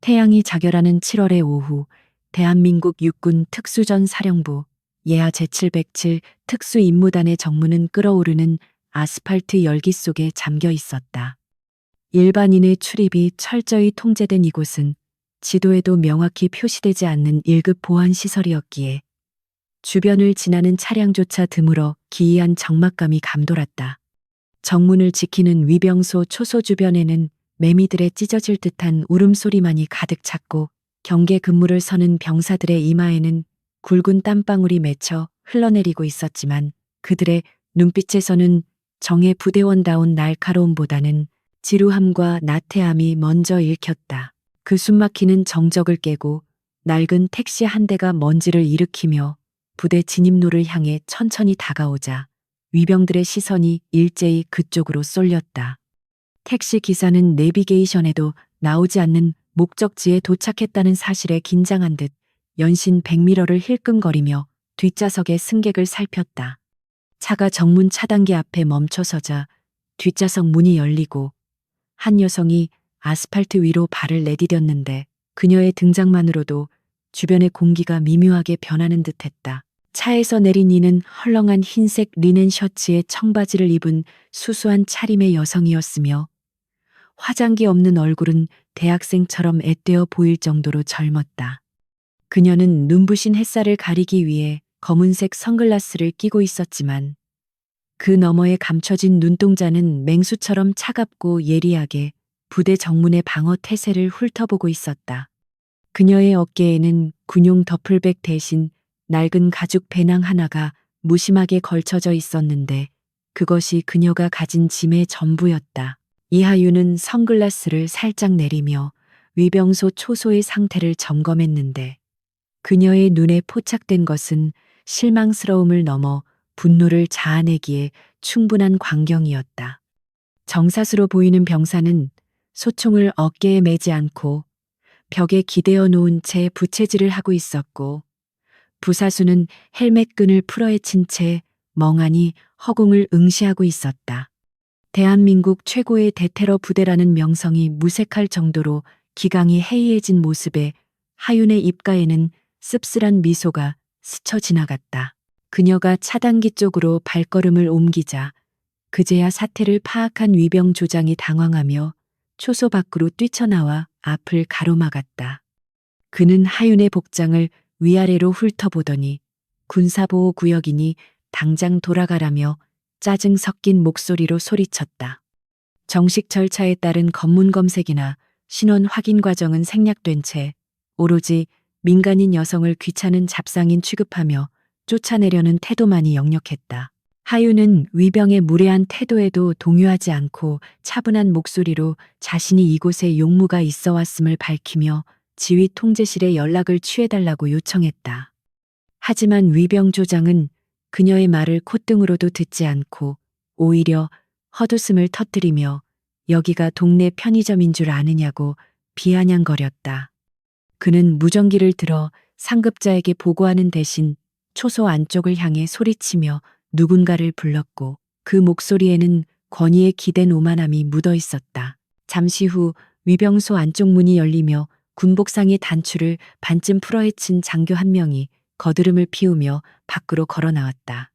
태양이 자결하는 7월의 오후, 대한민국 육군 특수전 사령부 예하 제707 특수임무단의 정문은 끓어오르는 아스팔트 열기 속에 잠겨 있었다. 일반인의 출입이 철저히 통제된 이곳은 지도에도 명확히 표시되지 않는 1급 보안 시설이었기에 주변을 지나는 차량조차 드물어 기이한 적막감이 감돌았다. 정문을 지키는 위병소 초소 주변에는 매미들의 찢어질 듯한 울음소리만이 가득 찼고 경계 근무를 서는 병사들의 이마에는 굵은 땀방울이 맺혀 흘러내리고 있었지만 그들의 눈빛에서는 정예 부대원다운 날카로움보다는 지루함과 나태함이 먼저 읽혔다. 그 숨막히는 정적을 깨고 낡은 택시 한 대가 먼지를 일으키며 부대 진입로를 향해 천천히 다가오자 위병들의 시선이 일제히 그쪽으로 쏠렸다. 택시 기사는 내비게이션에도 나오지 않는 목적지에 도착했다는 사실에 긴장한 듯 연신 백미러를 힐끔거리며 뒷좌석의 승객을 살폈다. 차가 정문 차단기 앞에 멈춰서자 뒷좌석 문이 열리고 한 여성이 아스팔트 위로 발을 내디뎠는데 그녀의 등장만으로도 주변의 공기가 미묘하게 변하는 듯했다. 차에서 내린 이는 헐렁한 흰색 리넨 셔츠에 청바지를 입은 수수한 차림의 여성이었으며 화장기 없는 얼굴은 대학생처럼 앳되어 보일 정도로 젊었다. 그녀는 눈부신 햇살을 가리기 위해 검은색 선글라스를 끼고 있었지만 그 너머에 감춰진 눈동자는 맹수처럼 차갑고 예리하게 부대 정문의 방어 태세를 훑어보고 있었다. 그녀의 어깨에는 군용 더플백 대신 낡은 가죽 배낭 하나가 무심하게 걸쳐져 있었는데 그것이 그녀가 가진 짐의 전부였다. 이하윤은 선글라스를 살짝 내리며 위병소 초소의 상태를 점검했는데 그녀의 눈에 포착된 것은 실망스러움을 넘어 분노를 자아내기에 충분한 광경이었다. 정사수로 보이는 병사는 소총을 어깨에 매지 않고 벽에 기대어 놓은 채 부채질을 하고 있었고 부사수는 헬멧끈을 풀어헤친 채 멍하니 허공을 응시하고 있었다. 대한민국 최고의 대테러 부대라는 명성이 무색할 정도로 기강이 해이해진 모습에 하윤의 입가에는 씁쓸한 미소가 스쳐 지나갔다. 그녀가 차단기 쪽으로 발걸음을 옮기자 그제야 사태를 파악한 위병 조장이 당황하며 초소 밖으로 뛰쳐나와 앞을 가로막았다. 그는 하윤의 복장을 위아래로 훑어보더니 군사보호구역이니 당장 돌아가라며 짜증 섞인 목소리로 소리쳤다. 정식 절차에 따른 검문 검색이나 신원 확인 과정은 생략된 채 오로지 민간인 여성을 귀찮은 잡상인 취급하며 쫓아내려는 태도만이 역력했다. 하윤은 위병의 무례한 태도에도 동요하지 않고 차분한 목소리로 자신이 이곳에 용무가 있어 왔음을 밝히며 지휘 통제실에 연락을 취해달라고 요청했다. 하지만 위병 조장은 그녀의 말을 콧등으로도 듣지 않고 오히려 헛웃음을 터뜨리며 여기가 동네 편의점인 줄 아느냐고 비아냥거렸다. 그는 무전기를 들어 상급자에게 보고하는 대신 초소 안쪽을 향해 소리치며 누군가를 불렀고 그 목소리에는 권위에 기댄 오만함이 묻어 있었다. 잠시 후 위병소 안쪽 문이 열리며 군복상의 단추를 반쯤 풀어헤친 장교 한 명이 거드름을 피우며 밖으로 걸어 나왔다.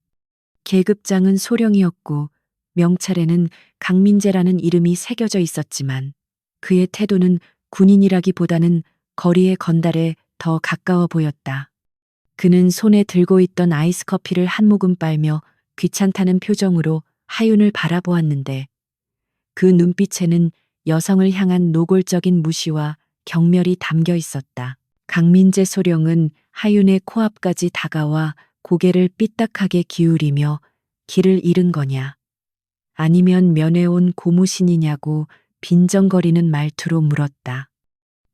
계급장은 소령이었고 명찰에는 강민재라는 이름이 새겨져 있었지만 그의 태도는 군인이라기보다는 거리의 건달에 더 가까워 보였다. 그는 손에 들고 있던 아이스 커피를 한 모금 빨며 귀찮다는 표정으로 하윤을 바라보았는데 그 눈빛에는 여성을 향한 노골적인 무시와 경멸이 담겨 있었다. 강민재 소령은 하윤의 코앞까지 다가와 고개를 삐딱하게 기울이며 길을 잃은 거냐 아니면 면회온 고무신이냐고 빈정거리는 말투로 물었다.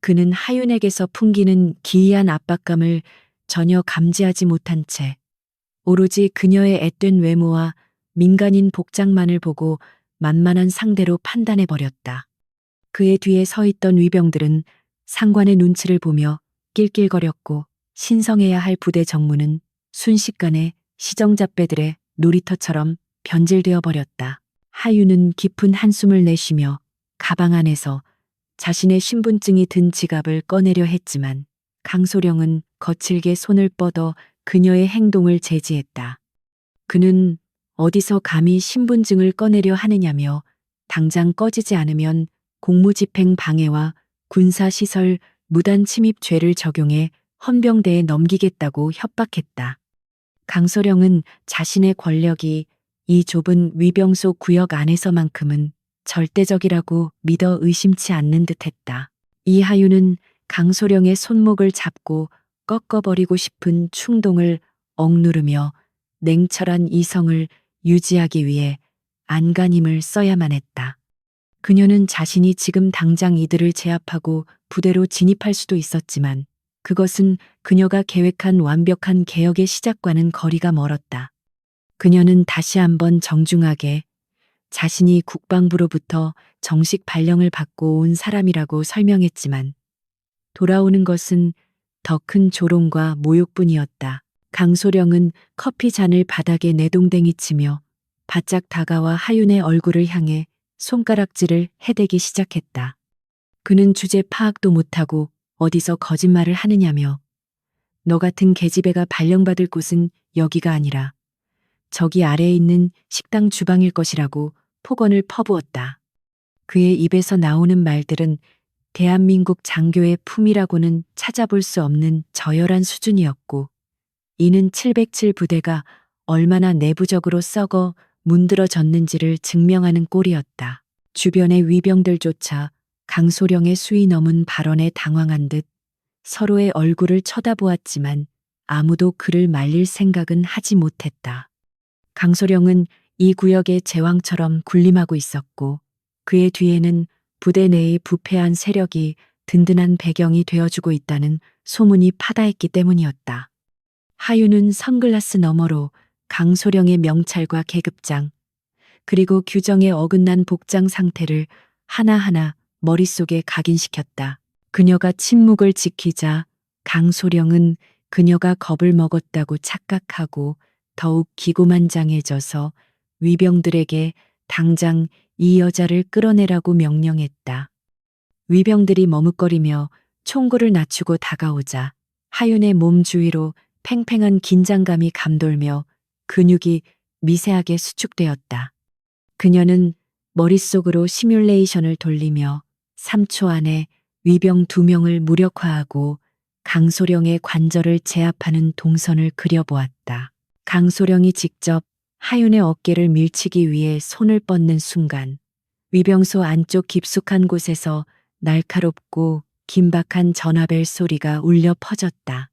그는 하윤에게서 풍기는 기이한 압박감을 전혀 감지하지 못한 채 오로지 그녀의 앳된 외모와 민간인 복장만을 보고 만만한 상대로 판단해버렸다. 그의 뒤에 서 있던 위병들은 상관의 눈치를 보며 낄낄거렸고 신성해야 할 부대 정문은 순식간에 시정잡배들의 놀이터처럼 변질되어 버렸다. 하윤은 깊은 한숨을 내쉬며 가방 안에서 자신의 신분증이 든 지갑을 꺼내려 했지만 강소령은 거칠게 손을 뻗어 그녀의 행동을 제지했다. 그는 어디서 감히 신분증을 꺼내려 하느냐며 당장 꺼지지 않으면 공무집행 방해와 군사시설 무단 침입 죄를 적용해 헌병대에 넘기겠다고 협박했다. 강소령은 자신의 권력이 이 좁은 위병소 구역 안에서만큼은 절대적이라고 믿어 의심치 않는 듯했다. 이하윤은 강소령의 손목을 잡고 꺾어버리고 싶은 충동을 억누르며 냉철한 이성을 유지하기 위해 안간힘을 써야만 했다. 그녀는 자신이 지금 당장 이들을 제압하고 부대로 진입할 수도 있었지만 그것은 그녀가 계획한 완벽한 개혁의 시작과는 거리가 멀었다. 그녀는 다시 한번 정중하게 자신이 국방부로부터 정식 발령을 받고 온 사람이라고 설명했지만 돌아오는 것은 더 큰 조롱과 모욕뿐이었다. 강소령은 커피 잔을 바닥에 내동댕이 치며 바짝 다가와 하윤의 얼굴을 향해 손가락질을 해대기 시작했다. 그는 주제 파악도 못하고 어디서 거짓말을 하느냐며 너 같은 계집애가 발령받을 곳은 여기가 아니라 저기 아래에 있는 식당 주방일 것이라고 폭언을 퍼부었다. 그의 입에서 나오는 말들은 대한민국 장교의 품이라고는 찾아볼 수 없는 저열한 수준이었고 이는 707 부대가 얼마나 내부적으로 썩어 문드러졌는지를 증명하는 꼴이었다. 주변의 위병들조차 강소령의 수위 넘은 발언에 당황한 듯 서로의 얼굴을 쳐다보았지만 아무도 그를 말릴 생각은 하지 못했다. 강소령은 이 구역의 제왕처럼 군림하고 있었고 그의 뒤에는 부대 내의 부패한 세력이 든든한 배경이 되어주고 있다는 소문이 파다했기 때문이었다. 하윤은 선글라스 너머로 강소령의 명찰과 계급장, 그리고 규정에 어긋난 복장 상태를 하나하나 머릿속에 각인시켰다. 그녀가 침묵을 지키자 강소령은 그녀가 겁을 먹었다고 착각하고 더욱 기고만장해져서 위병들에게 당장 이 여자를 끌어내라고 명령했다. 위병들이 머뭇거리며 총구를 낮추고 다가오자 하윤의 몸 주위로 팽팽한 긴장감이 감돌며 근육이 미세하게 수축되었다. 그녀는 머릿속으로 시뮬레이션을 돌리며 3초 안에 위병 2명을 무력화하고 강소령의 관절을 제압하는 동선을 그려보았다. 강소령이 직접 하윤의 어깨를 밀치기 위해 손을 뻗는 순간 위병소 안쪽 깊숙한 곳에서 날카롭고 긴박한 전화벨 소리가 울려 퍼졌다.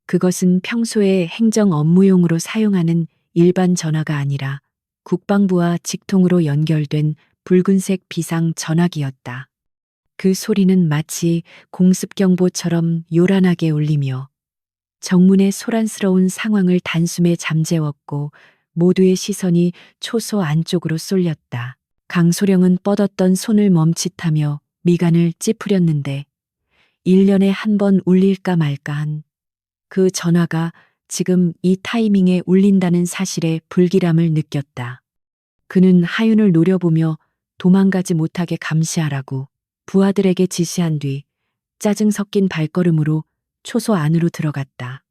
그것은 평소에 행정 업무용으로 사용하는 일반 전화가 아니라 국방부와 직통으로 연결된 붉은색 비상 전화기였다. 그 소리는 마치 공습경보처럼 요란하게 울리며 정문의 소란스러운 상황을 단숨에 잠재웠고 모두의 시선이 초소 안쪽으로 쏠렸다. 강소령은 뻗었던 손을 멈칫하며 미간을 찌푸렸는데 1년에 한 번 울릴까 말까한 그 전화가 지금 이 타이밍에 울린다는 사실에 불길함을 느꼈다. 그는 하윤을 노려보며 도망가지 못하게 감시하라고 부하들에게 지시한 뒤 짜증 섞인 발걸음으로 초소 안으로 들어갔다.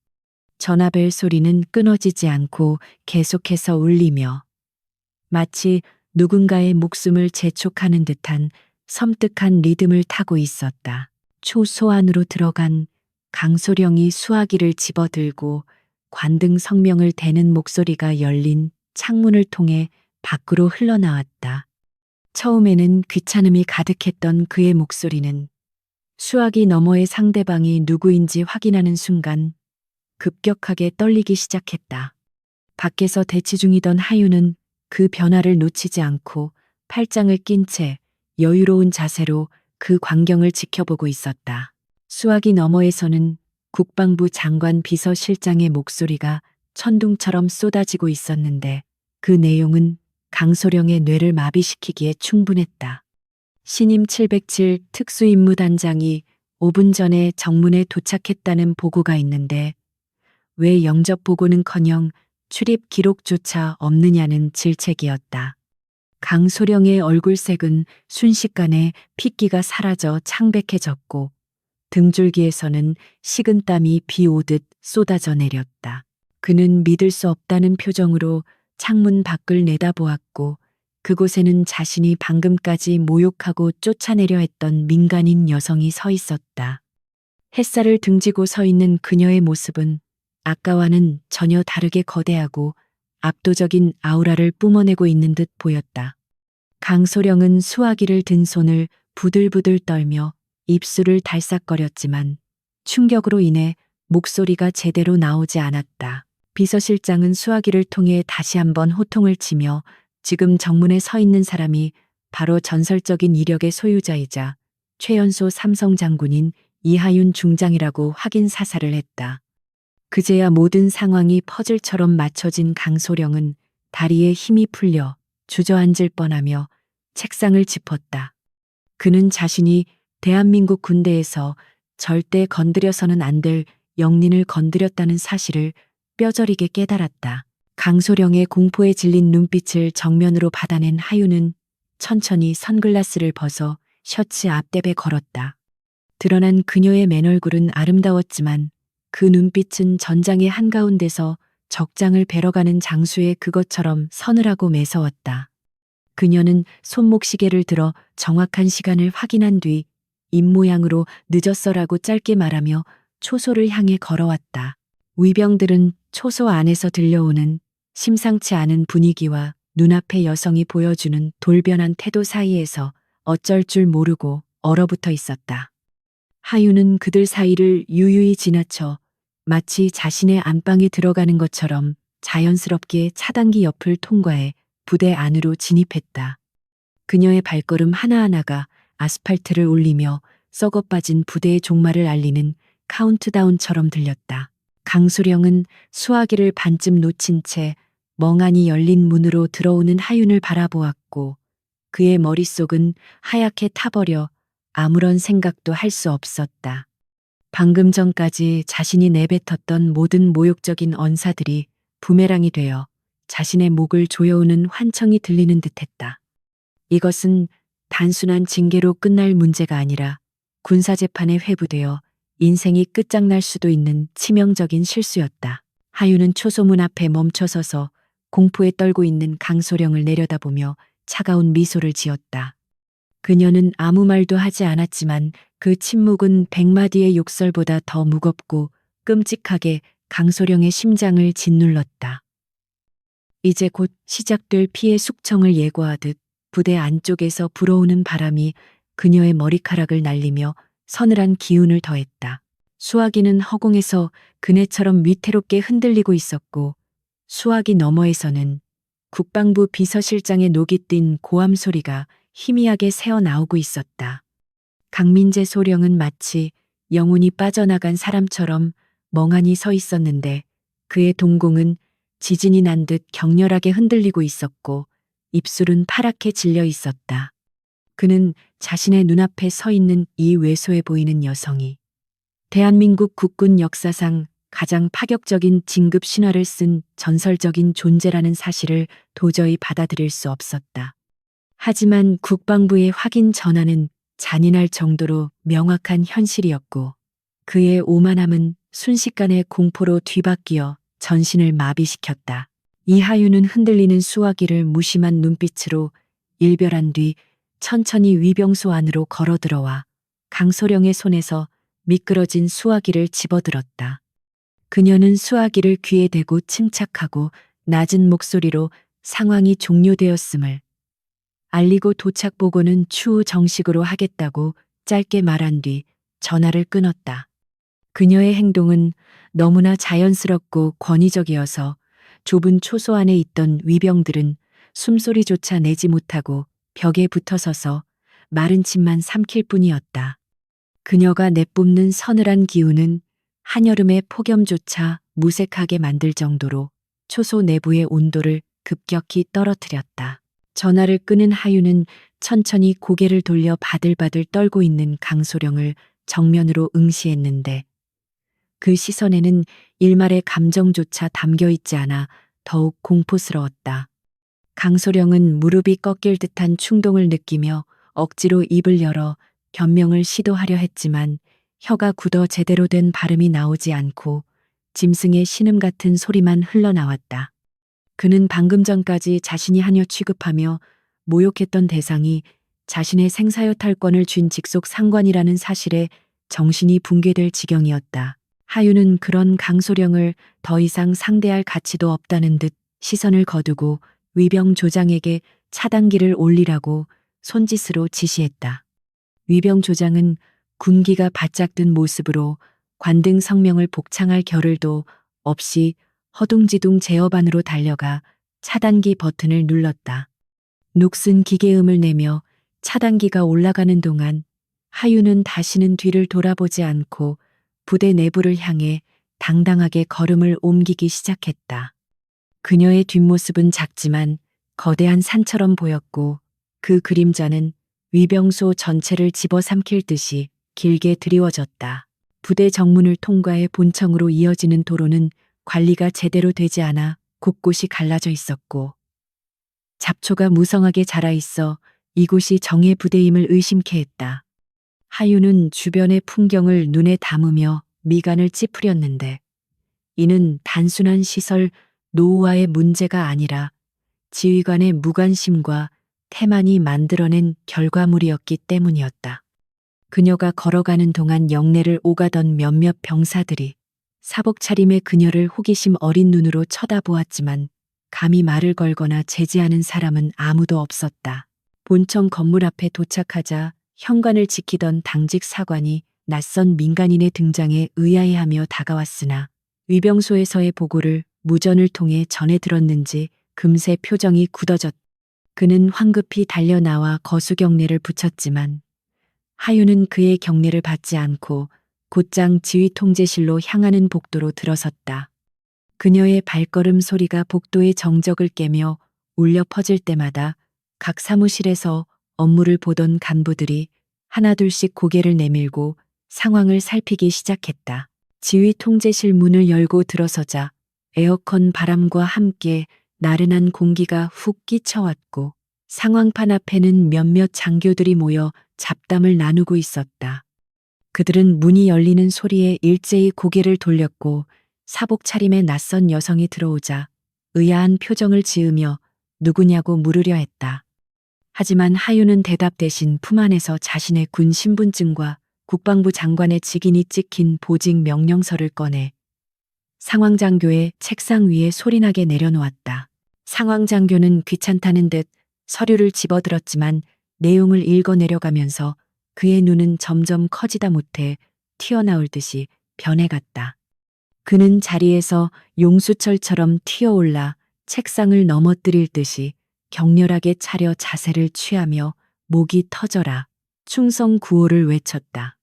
전화벨 소리는 끊어지지 않고 계속해서 울리며 마치 누군가의 목숨을 재촉하는 듯한 섬뜩한 리듬을 타고 있었다. 초소 안으로 들어간 강소령이 수화기를 집어들고 관등 성명을 대는 목소리가 열린 창문을 통해 밖으로 흘러나왔다. 처음에는 귀찮음이 가득했던 그의 목소리는 수화기 너머의 상대방이 누구인지 확인하는 순간 급격하게 떨리기 시작했다. 밖에서 대치 중이던 하윤은 그 변화를 놓치지 않고 팔짱을 낀 채 여유로운 자세로 그 광경을 지켜보고 있었다. 수화기 너머에서는 국방부 장관 비서실장의 목소리가 천둥처럼 쏟아지고 있었는데 그 내용은 강소령의 뇌를 마비시키기에 충분했다. 신임 707 특수임무단장이 5분 전에 정문에 도착했다는 보고가 있는데 왜 영접 보고는커녕 출입 기록조차 없느냐는 질책이었다. 강소령의 얼굴색은 순식간에 핏기가 사라져 창백해졌고 등줄기에서는 식은땀이 비 오듯 쏟아져 내렸다. 그는 믿을 수 없다는 표정으로 창문 밖을 내다보았고 그곳에는 자신이 방금까지 모욕하고 쫓아내려 했던 민간인 여성이 서 있었다. 햇살을 등지고 서 있는 그녀의 모습은 아까와는 전혀 다르게 거대하고 압도적인 아우라를 뿜어내고 있는 듯 보였다. 강소령은 수화기를 든 손을 부들부들 떨며 입술을 달싹거렸지만 충격으로 인해 목소리가 제대로 나오지 않았다. 비서실장은 수화기를 통해 다시 한번 호통을 치며 지금 정문에 서 있는 사람이 바로 전설적인 이력의 소유자이자 최연소 삼성 장군인 이하윤 중장이라고 확인 사살을 했다. 그제야 모든 상황이 퍼즐처럼 맞춰진 강소령은 다리에 힘이 풀려 주저앉을 뻔하며 책상을 짚었다. 그는 자신이 대한민국 군대에서 절대 건드려서는 안 될 영린을 건드렸다는 사실을 뼈저리게 깨달았다. 강소령의 공포에 질린 눈빛을 정면으로 받아낸 하윤은 천천히 선글라스를 벗어 셔츠 앞대에 걸었다. 드러난 그녀의 맨얼굴은 아름다웠지만 그 눈빛은 전장의 한가운데서 적장을 베러가는 장수의 그것처럼 서늘하고 매서웠다. 그녀는 손목시계를 들어 정확한 시간을 확인한 뒤 입모양으로 늦었어라고 짧게 말하며 초소를 향해 걸어왔다. 위병들은 초소 안에서 들려오는 심상치 않은 분위기와 눈앞의 여성이 보여주는 돌변한 태도 사이에서 어쩔 줄 모르고 얼어붙어 있었다. 하윤은 그들 사이를 유유히 지나쳐 마치 자신의 안방에 들어가는 것처럼 자연스럽게 차단기 옆을 통과해 부대 안으로 진입했다. 그녀의 발걸음 하나하나가 아스팔트를 울리며 썩어 빠진 부대의 종말을 알리는 카운트다운처럼 들렸다. 강소령은 수화기를 반쯤 놓친 채 멍하니 열린 문으로 들어오는 하윤을 바라보았고 그의 머릿속은 하얗게 타버려 아무런 생각도 할 수 없었다. 방금 전까지 자신이 내뱉었던 모든 모욕적인 언사들이 부메랑이 되어 자신의 목을 조여오는 환청이 들리는 듯했다. 이것은 단순한 징계로 끝날 문제가 아니라 군사재판에 회부되어 인생이 끝장날 수도 있는 치명적인 실수였다. 하윤은 초소문 앞에 멈춰서서 공포에 떨고 있는 강소령을 내려다보며 차가운 미소를 지었다. 그녀는 아무 말도 하지 않았지만 그 침묵은 100마디의 욕설보다 더 무겁고 끔찍하게 강소령의 심장을 짓눌렀다. 이제 곧 시작될 피해 숙청을 예고하듯 부대 안쪽에서 불어오는 바람이 그녀의 머리카락을 날리며 서늘한 기운을 더했다. 수화기는 허공에서 그네처럼 위태롭게 흔들리고 있었고 수화기 너머에서는 국방부 비서실장의 녹이 띈 고함 소리가 희미하게 새어나오고 있었다. 강민재 소령은 마치 영혼이 빠져나간 사람처럼 멍하니 서 있었는데 그의 동공은 지진이 난 듯 격렬하게 흔들리고 있었고 입술은 파랗게 질려 있었다. 그는 자신의 눈앞에 서 있는 이 왜소해 보이는 여성이 대한민국 국군 역사상 가장 파격적인 진급 신화를 쓴 전설적인 존재라는 사실을 도저히 받아들일 수 없었다. 하지만 국방부의 확인 전화는 잔인할 정도로 명확한 현실이었고 그의 오만함은 순식간에 공포로 뒤바뀌어 전신을 마비시켰다. 이하윤은 흔들리는 수화기를 무심한 눈빛으로 일별한 뒤 천천히 위병소 안으로 걸어 들어와 강소령의 손에서 미끄러진 수화기를 집어들었다. 그녀는 수화기를 귀에 대고 침착하고 낮은 목소리로 상황이 종료되었음을 알리고 도착 보고는 추후 정식으로 하겠다고 짧게 말한 뒤 전화를 끊었다. 그녀의 행동은 너무나 자연스럽고 권위적이어서 좁은 초소 안에 있던 위병들은 숨소리조차 내지 못하고 벽에 붙어서서 마른 침만 삼킬 뿐이었다. 그녀가 내뿜는 서늘한 기운은 한여름의 폭염조차 무색하게 만들 정도로 초소 내부의 온도를 급격히 떨어뜨렸다. 전화를 끊은 하윤은 천천히 고개를 돌려 바들바들 떨고 있는 강소령을 정면으로 응시했는데 그 시선에는 일말의 감정조차 담겨 있지 않아 더욱 공포스러웠다. 강소령은 무릎이 꺾일 듯한 충동을 느끼며 억지로 입을 열어 변명을 시도하려 했지만 혀가 굳어 제대로 된 발음이 나오지 않고 짐승의 신음 같은 소리만 흘러나왔다. 그는 방금 전까지 자신이 하녀 취급하며 모욕했던 대상이 자신의 생사여탈권을 쥔 직속 상관이라는 사실에 정신이 붕괴될 지경이었다. 하유는 그런 강소령을 더 이상 상대할 가치도 없다는 듯 시선을 거두고 위병 조장에게 차단기를 올리라고 손짓으로 지시했다. 위병 조장은 군기가 바짝 든 모습으로 관등 성명을 복창할 겨를도 없이 허둥지둥 제어반으로 달려가 차단기 버튼을 눌렀다. 녹슨 기계음을 내며 차단기가 올라가는 동안 하유는 다시는 뒤를 돌아보지 않고 부대 내부를 향해 당당하게 걸음을 옮기기 시작했다. 그녀의 뒷모습은 작지만 거대한 산처럼 보였고 그 그림자는 위병소 전체를 집어삼킬 듯이 길게 드리워졌다. 부대 정문을 통과해 본청으로 이어지는 도로는 관리가 제대로 되지 않아 곳곳이 갈라져 있었고 잡초가 무성하게 자라 있어 이곳이 정예 부대임을 의심케 했다. 하유는 주변의 풍경을 눈에 담으며 미간을 찌푸렸는데 이는 단순한 시설 노후화의 문제가 아니라 지휘관의 무관심과 태만이 만들어낸 결과물이었기 때문이었다. 그녀가 걸어가는 동안 영내를 오가던 몇몇 병사들이 사복 차림의 그녀를 호기심 어린 눈으로 쳐다보았지만 감히 말을 걸거나 제지하는 사람은 아무도 없었다. 본청 건물 앞에 도착하자 현관을 지키던 당직 사관이 낯선 민간인의 등장에 의아해하며 다가왔으나 위병소에서의 보고를 무전을 통해 전해 들었는지 금세 표정이 굳어졌다. 그는 황급히 달려나와 거수경례를 붙였지만 하유는 그의 경례를 받지 않고 곧장 지휘통제실로 향하는 복도로 들어섰다. 그녀의 발걸음 소리가 복도의 정적을 깨며 울려 퍼질 때마다 각 사무실에서 업무를 보던 간부들이 하나둘씩 고개를 내밀고 상황을 살피기 시작했다. 지휘통제실 문을 열고 들어서자 에어컨 바람과 함께 나른한 공기가 훅 끼쳐왔고 상황판 앞에는 몇몇 장교들이 모여 잡담을 나누고 있었다. 그들은 문이 열리는 소리에 일제히 고개를 돌렸고 사복 차림의 낯선 여성이 들어오자 의아한 표정을 지으며 누구냐고 물으려 했다. 하지만 하유는 대답 대신 품 안에서 자신의 군 신분증과 국방부 장관의 직인이 찍힌 보직 명령서를 꺼내 상황장교의 책상 위에 소리나게 내려놓았다. 상황장교는 귀찮다는 듯 서류를 집어들었지만 내용을 읽어 내려가면서 그의 눈은 점점 커지다 못해 튀어나올 듯이 변해갔다. 그는 자리에서 용수철처럼 튀어올라 책상을 넘어뜨릴 듯이 격렬하게 차려 자세를 취하며 목이 터져라 충성 구호를 외쳤다.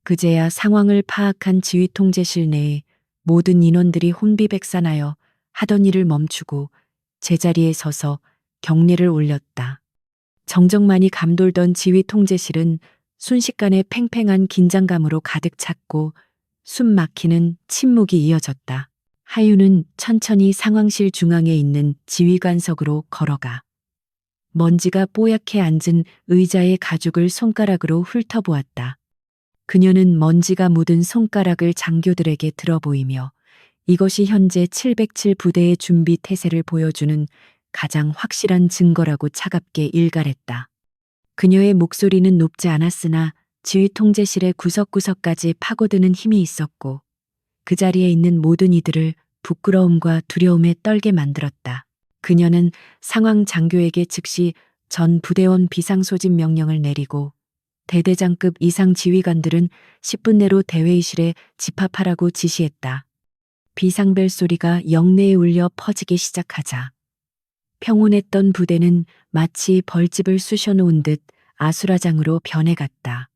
그제야 상황을 파악한 지휘통제실 내에 모든 인원들이 혼비백산하여 하던 일을 멈추고 제자리에 서서 경례를 올렸다. 정적만이 감돌던 지휘통제실은 순식간에 팽팽한 긴장감으로 가득 찼고 숨 막히는 침묵이 이어졌다. 하유는 천천히 상황실 중앙에 있는 지휘관석으로 걸어가 먼지가 뽀얗게 앉은 의자의 가죽을 손가락으로 훑어보았다. 그녀는 먼지가 묻은 손가락을 장교들에게 들어 보이며 이것이 현재 707 부대의 준비 태세를 보여주는 가장 확실한 증거라고 차갑게 일갈했다. 그녀의 목소리는 높지 않았으나 지휘통제실의 구석구석까지 파고드는 힘이 있었고 그 자리에 있는 모든 이들을 부끄러움과 두려움에 떨게 만들었다. 그녀는 상황 장교에게 즉시 전 부대원 비상소집 명령을 내리고 대대장급 이상 지휘관들은 10분 내로 대회의실에 집합하라고 지시했다. 비상벨 소리가 영내에 울려 퍼지기 시작하자 평온했던 부대는 마치 벌집을 쑤셔놓은 듯 아수라장으로 변해갔다.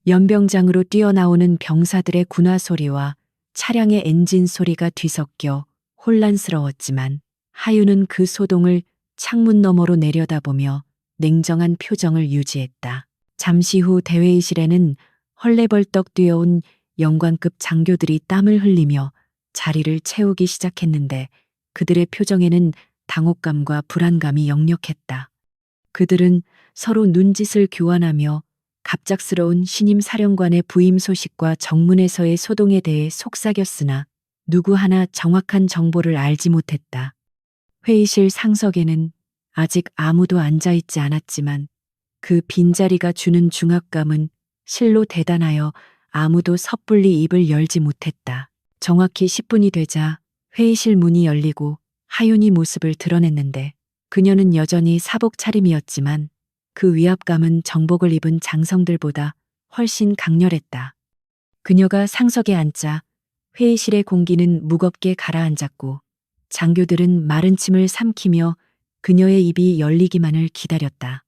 연병장으로 뛰어나오는 병사들의 군화 소리와 차량의 엔진 소리가 뒤섞여 혼란스러웠지만 하유는 그 소동을 창문 너머로 내려다보며 냉정한 표정을 유지했다. 잠시 후 대회의실에는 헐레벌떡 뛰어온 영관급 장교들이 땀을 흘리며 자리를 채우기 시작했는데 그들의 표정에는 당혹감과 불안감이 역력했다. 그들은 서로 눈짓을 교환하며 갑작스러운 신임 사령관의 부임 소식과 정문에서의 소동에 대해 속삭였으나 누구 하나 정확한 정보를 알지 못했다. 회의실 상석에는 아직 아무도 앉아있지 않았지만 그 빈자리가 주는 중압감은 실로 대단하여 아무도 섣불리 입을 열지 못했다. 정확히 10분이 되자 회의실 문이 열리고 하윤이 모습을 드러냈는데 그녀는 여전히 사복 차림이었지만 그 위압감은 정복을 입은 장성들보다 훨씬 강렬했다. 그녀가 상석에 앉자 회의실의 공기는 무겁게 가라앉았고 장교들은 마른 침을 삼키며 그녀의 입이 열리기만을 기다렸다.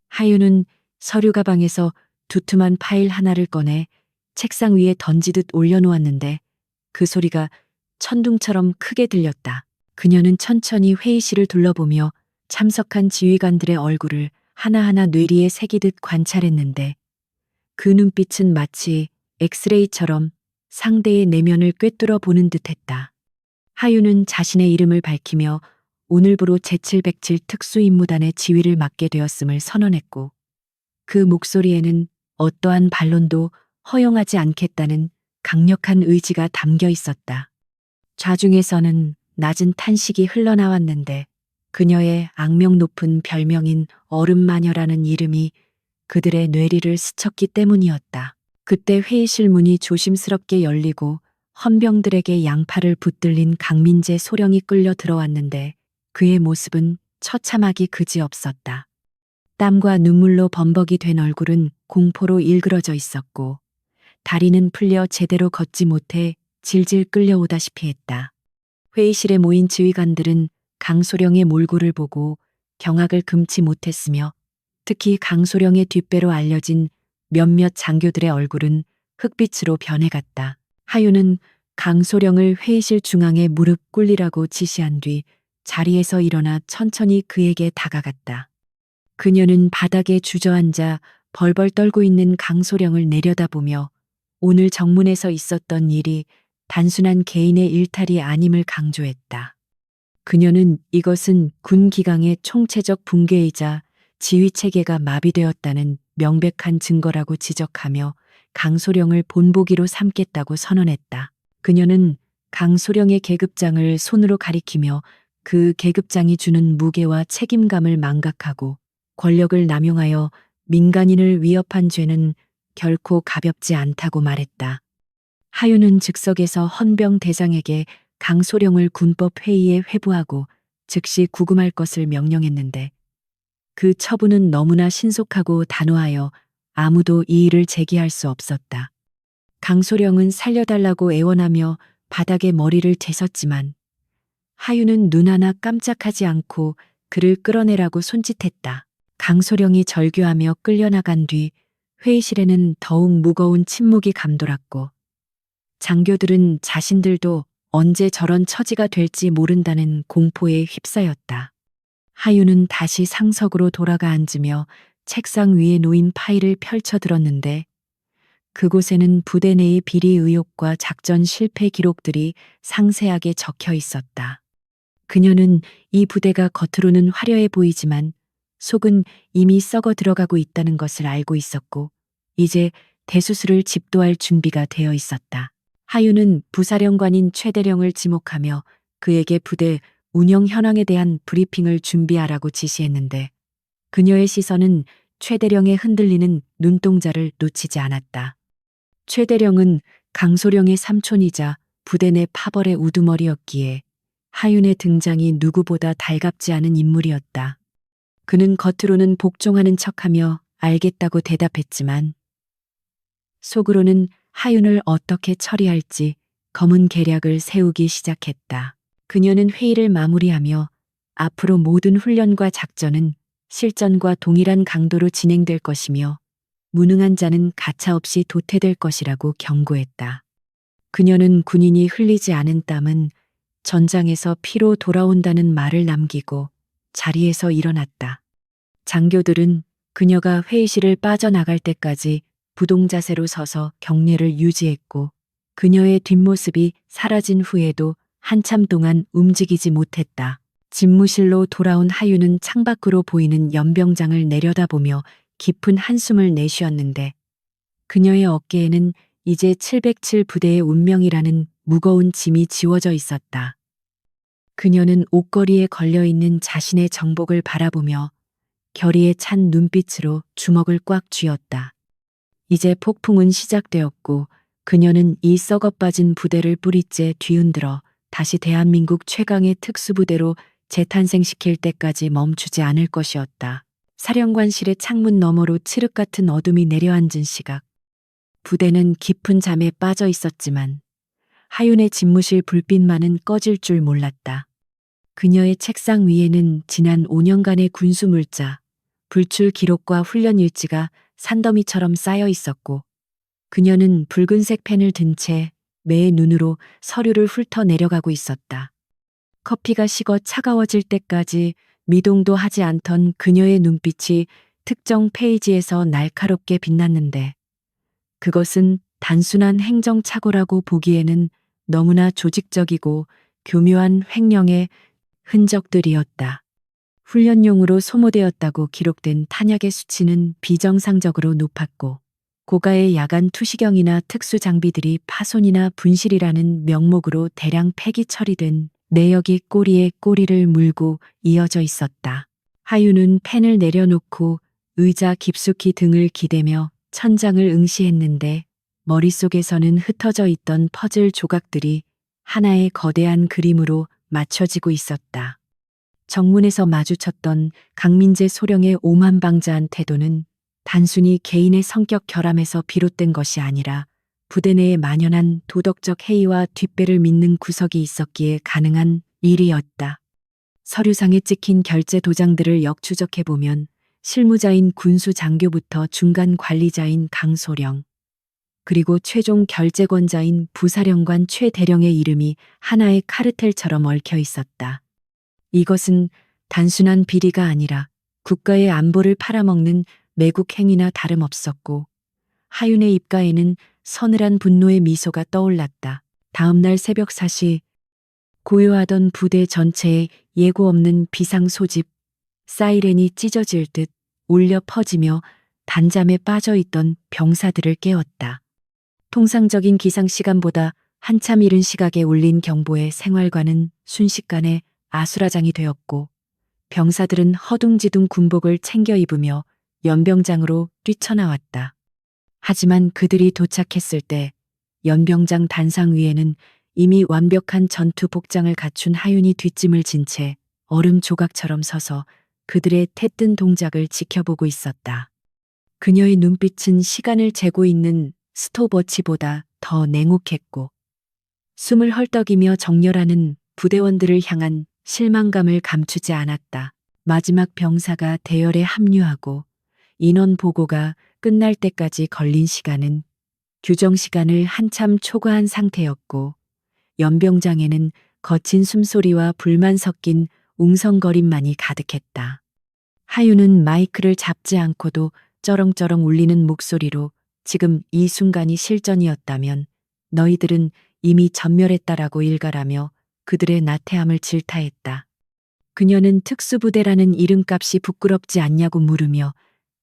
하윤은 서류 가방에서 두툼한 파일 하나를 꺼내 책상 위에 던지듯 올려놓았는데 그 소리가 천둥처럼 크게 들렸다. 그녀는 천천히 회의실을 둘러보며 참석한 지휘관들의 얼굴을 하나하나 뇌리에 새기듯 관찰했는데 그 눈빛은 마치 엑스레이처럼 상대의 내면을 꿰뚫어 보는 듯했다. 하윤은 자신의 이름을 밝히며 오늘부로 제707 특수임무단의 지휘를 맡게 되었음을 선언했고 그 목소리에는 어떠한 반론도 허용하지 않겠다는 강력한 의지가 담겨 있었다. 좌중에서는 낮은 탄식이 흘러나왔는데 그녀의 악명 높은 별명인 얼음마녀라는 이름이 그들의 뇌리를 스쳤기 때문이었다. 그때 회의실 문이 조심스럽게 열리고 헌병들에게 양팔을 붙들린 강민재 소령이 끌려 들어왔는데 그의 모습은 처참하기 그지없었다. 땀과 눈물로 범벅이 된 얼굴은 공포로 일그러져 있었고 다리는 풀려 제대로 걷지 못해 질질 끌려오다시피 했다. 회의실에 모인 지휘관들은 강소령의 몰골을 보고 경악을 금치 못했으며 특히 강소령의 뒷배로 알려진 몇몇 장교들의 얼굴은 흑빛으로 변해갔다. 하윤은 강소령을 회의실 중앙에 무릎 꿇리라고 지시한 뒤 자리에서 일어나 천천히 그에게 다가갔다. 그녀는 바닥에 주저앉아 벌벌 떨고 있는 강소령을 내려다보며 오늘 정문에서 있었던 일이 단순한 개인의 일탈이 아님을 강조했다. 그녀는 이것은 군 기강의 총체적 붕괴이자 지휘 체계가 마비되었다는 명백한 증거라고 지적하며 강소령을 본보기로 삼겠다고 선언했다. 그녀는 강소령의 계급장을 손으로 가리키며 그 계급장이 주는 무게와 책임감을 망각하고 권력을 남용하여 민간인을 위협한 죄는 결코 가볍지 않다고 말했다. 하윤은 즉석에서 헌병 대장에게 강소령을 군법 회의에 회부하고 즉시 구금할 것을 명령했는데 그 처분은 너무나 신속하고 단호하여 아무도 이의를 제기할 수 없었다. 강소령은 살려달라고 애원하며 바닥에 머리를 대섰지만 하윤은 눈 하나 깜짝하지 않고 그를 끌어내라고 손짓했다. 강소령이 절규하며 끌려나간 뒤 회의실에는 더욱 무거운 침묵이 감돌았고 장교들은 자신들도 언제 저런 처지가 될지 모른다는 공포에 휩싸였다. 하윤은 다시 상석으로 돌아가 앉으며 책상 위에 놓인 파일을 펼쳐들었는데 그곳에는 부대 내의 비리 의혹과 작전 실패 기록들이 상세하게 적혀 있었다. 그녀는 이 부대가 겉으로는 화려해 보이지만 속은 이미 썩어 들어가고 있다는 것을 알고 있었고 이제 대수술을 집도할 준비가 되어 있었다. 하윤은 부사령관인 최대령을 지목하며 그에게 부대 운영 현황에 대한 브리핑을 준비하라고 지시했는데 그녀의 시선은 최대령의 흔들리는 눈동자를 놓치지 않았다. 최대령은 강소령의 삼촌이자 부대 내 파벌의 우두머리였기에 하윤의 등장이 누구보다 달갑지 않은 인물이었다. 그는 겉으로는 복종하는 척하며 알겠다고 대답했지만 속으로는 하윤을 어떻게 처리할지 검은 계략을 세우기 시작했다. 그녀는 회의를 마무리하며 앞으로 모든 훈련과 작전은 실전과 동일한 강도로 진행될 것이며 무능한 자는 가차없이 도태될 것이라고 경고했다. 그녀는 군인이 흘리지 않은 땀은 전장에서 피로 돌아온다는 말을 남기고 자리에서 일어났다. 장교들은 그녀가 회의실을 빠져나갈 때까지 부동자세로 서서 경례를 유지했고 그녀의 뒷모습이 사라진 후에도 한참 동안 움직이지 못했다. 집무실로 돌아온 하유는 창밖으로 보이는 연병장을 내려다보며 깊은 한숨을 내쉬었는데 그녀의 어깨에는 이제 707 부대의 운명이라는 무거운 짐이 지워져 있었다. 그녀는 옷걸이에 걸려있는 자신의 정복을 바라보며 결의에 찬 눈빛으로 주먹을 꽉 쥐었다. 이제 폭풍은 시작되었고 그녀는 이 썩어빠진 부대를 뿌리째 뒤흔들어 다시 대한민국 최강의 특수부대로 재탄생시킬 때까지 멈추지 않을 것이었다. 사령관실의 창문 너머로 칠흑 같은 어둠이 내려앉은 시각. 부대는 깊은 잠에 빠져 있었지만 하윤의 집무실 불빛만은 꺼질 줄 몰랐다. 그녀의 책상 위에는 지난 5년간의 군수 물자, 불출 기록과 훈련 일지가 산더미처럼 쌓여 있었고 그녀는 붉은색 펜을 든 채 매의 눈으로 서류를 훑어 내려가고 있었다. 커피가 식어 차가워질 때까지 미동도 하지 않던 그녀의 눈빛이 특정 페이지에서 날카롭게 빛났는데 그것은 단순한 행정착오라고 보기에는 너무나 조직적이고 교묘한 횡령의 흔적들이었다. 훈련용으로 소모되었다고 기록된 탄약의 수치는 비정상적으로 높았고 고가의 야간 투시경이나 특수 장비들이 파손이나 분실이라는 명목으로 대량 폐기 처리된 내역이 꼬리에 꼬리를 물고 이어져 있었다. 하유는 펜을 내려놓고 의자 깊숙이 등을 기대며 천장을 응시했는데 머릿속에서는 흩어져 있던 퍼즐 조각들이 하나의 거대한 그림으로 맞춰지고 있었다. 정문에서 마주쳤던 강민재 소령의 오만방자한 태도는 단순히 개인의 성격 결함에서 비롯된 것이 아니라 부대 내에 만연한 도덕적 해이와 뒷배를 믿는 구석이 있었기에 가능한 일이었다. 서류상에 찍힌 결제 도장들을 역추적해보면 실무자인 군수 장교부터 중간 관리자인 강소령, 그리고 최종 결재권자인 부사령관 최대령의 이름이 하나의 카르텔처럼 얽혀 있었다. 이것은 단순한 비리가 아니라 국가의 안보를 팔아먹는 매국 행위나 다름없었고 하윤의 입가에는 서늘한 분노의 미소가 떠올랐다. 다음 날 새벽 4시 고요하던 부대 전체에 예고 없는 비상 소집, 사이렌이 찢어질 듯 울려 퍼지며 단잠에 빠져 있던 병사들을 깨웠다. 통상적인 기상 시간보다 한참 이른 시각에 울린 경보의 생활관은 순식간에 아수라장이 되었고 병사들은 허둥지둥 군복을 챙겨 입으며 연병장으로 뛰쳐나왔다. 하지만 그들이 도착했을 때 연병장 단상 위에는 이미 완벽한 전투 복장을 갖춘 하윤이 뒷짐을 진 채 얼음 조각처럼 서서 그들의 태뜬 동작을 지켜보고 있었다. 그녀의 눈빛은 시간을 재고 있는 스톱워치보다 더 냉혹했고 숨을 헐떡이며 정렬하는 부대원들을 향한 실망감을 감추지 않았다. 마지막 병사가 대열에 합류하고 인원 보고가 끝날 때까지 걸린 시간은 규정 시간을 한참 초과한 상태였고 연병장에는 거친 숨소리와 불만 섞인 웅성거림만이 가득했다. 하윤은 마이크를 잡지 않고도 쩌렁쩌렁 울리는 목소리로 지금 이 순간이 실전이었다면 너희들은 이미 전멸했다라고 일갈하며 그들의 나태함을 질타했다. 그녀는 특수부대라는 이름값이 부끄럽지 않냐고 물으며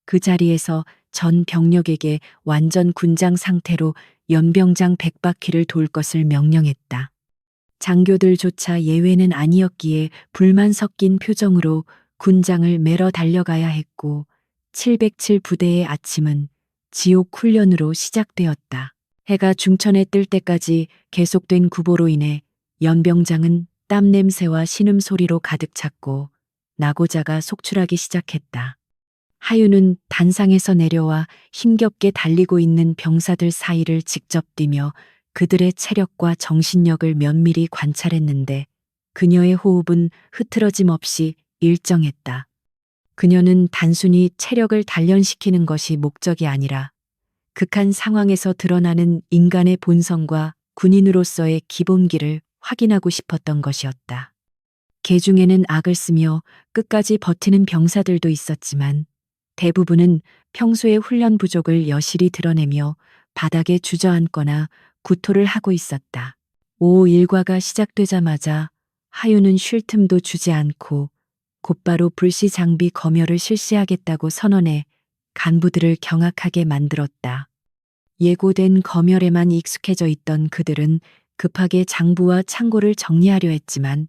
그 자리에서 전 병력에게 완전 군장 상태로 연병장 100바퀴를 돌 것을 명령했다. 장교들조차 예외는 아니었기에 불만 섞인 표정으로 군장을 매러 달려가야 했고 707 부대의 아침은 지옥 훈련으로 시작되었다. 해가 중천에 뜰 때까지 계속된 구보로 인해 연병장은 땀 냄새와 신음소리로 가득 찼고 나고자가 속출하기 시작했다. 하윤은 단상에서 내려와 힘겹게 달리고 있는 병사들 사이를 직접 뛰며 그들의 체력과 정신력을 면밀히 관찰했는데 그녀의 호흡은 흐트러짐 없이 일정했다. 그녀는 단순히 체력을 단련시키는 것이 목적이 아니라 극한 상황에서 드러나는 인간의 본성과 군인으로서의 기본기를 확인하고 싶었던 것이었다. 계중에는 악을 쓰며 끝까지 버티는 병사들도 있었지만 대부분은 평소의 훈련 부족을 여실히 드러내며 바닥에 주저앉거나 구토를 하고 있었다. 오후 일과가 시작되자마자 하윤은 쉴 틈도 주지 않고 곧바로 불시 장비 검열을 실시하겠다고 선언해 간부들을 경악하게 만들었다. 예고된 검열에만 익숙해져 있던 그들은 급하게 장부와 창고를 정리하려 했지만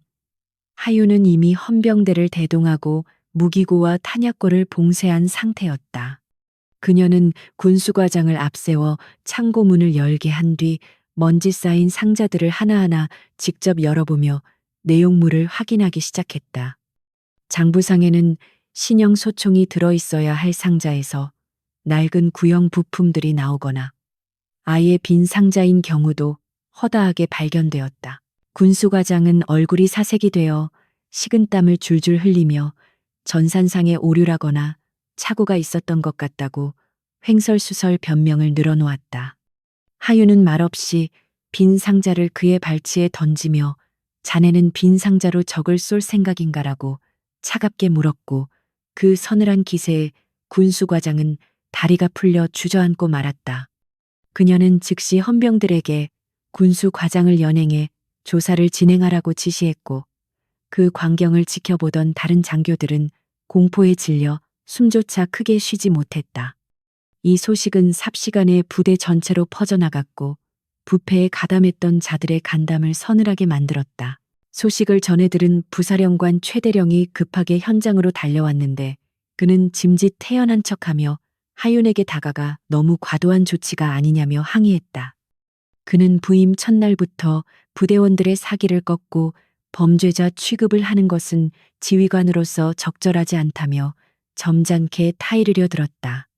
하윤은 이미 헌병대를 대동하고 무기고와 탄약고를 봉쇄한 상태였다. 그녀는 군수과장을 앞세워 창고 문을 열게 한 뒤 먼지 쌓인 상자들을 하나하나 직접 열어보며 내용물을 확인하기 시작했다. 장부상에는 신형 소총이 들어있어야 할 상자에서 낡은 구형 부품들이 나오거나 아예 빈 상자인 경우도 허다하게 발견되었다. 군수과장은 얼굴이 사색이 되어 식은땀을 줄줄 흘리며 전산상의 오류라거나 착오가 있었던 것 같다고 횡설수설 변명을 늘어놓았다. 하윤은 말없이 빈 상자를 그의 발치에 던지며 자네는 빈 상자로 적을 쏠 생각인가라고 차갑게 물었고 그 서늘한 기세에 군수과장은 다리가 풀려 주저앉고 말았다. 그녀는 즉시 헌병들에게 군수과장을 연행해 조사를 진행하라고 지시했고 그 광경을 지켜보던 다른 장교들은 공포에 질려 숨조차 크게 쉬지 못했다. 이 소식은 삽시간에 부대 전체로 퍼져나갔고 부패에 가담했던 자들의 간담을 서늘하게 만들었다. 소식을 전해들은 부사령관 최대령이 급하게 현장으로 달려왔는데 그는 짐짓 태연한 척하며 하윤에게 다가가 너무 과도한 조치가 아니냐며 항의했다. 그는 부임 첫날부터 부대원들의 사기를 꺾고 범죄자 취급을 하는 것은 지휘관으로서 적절하지 않다며 점잖게 타이르려 들었다.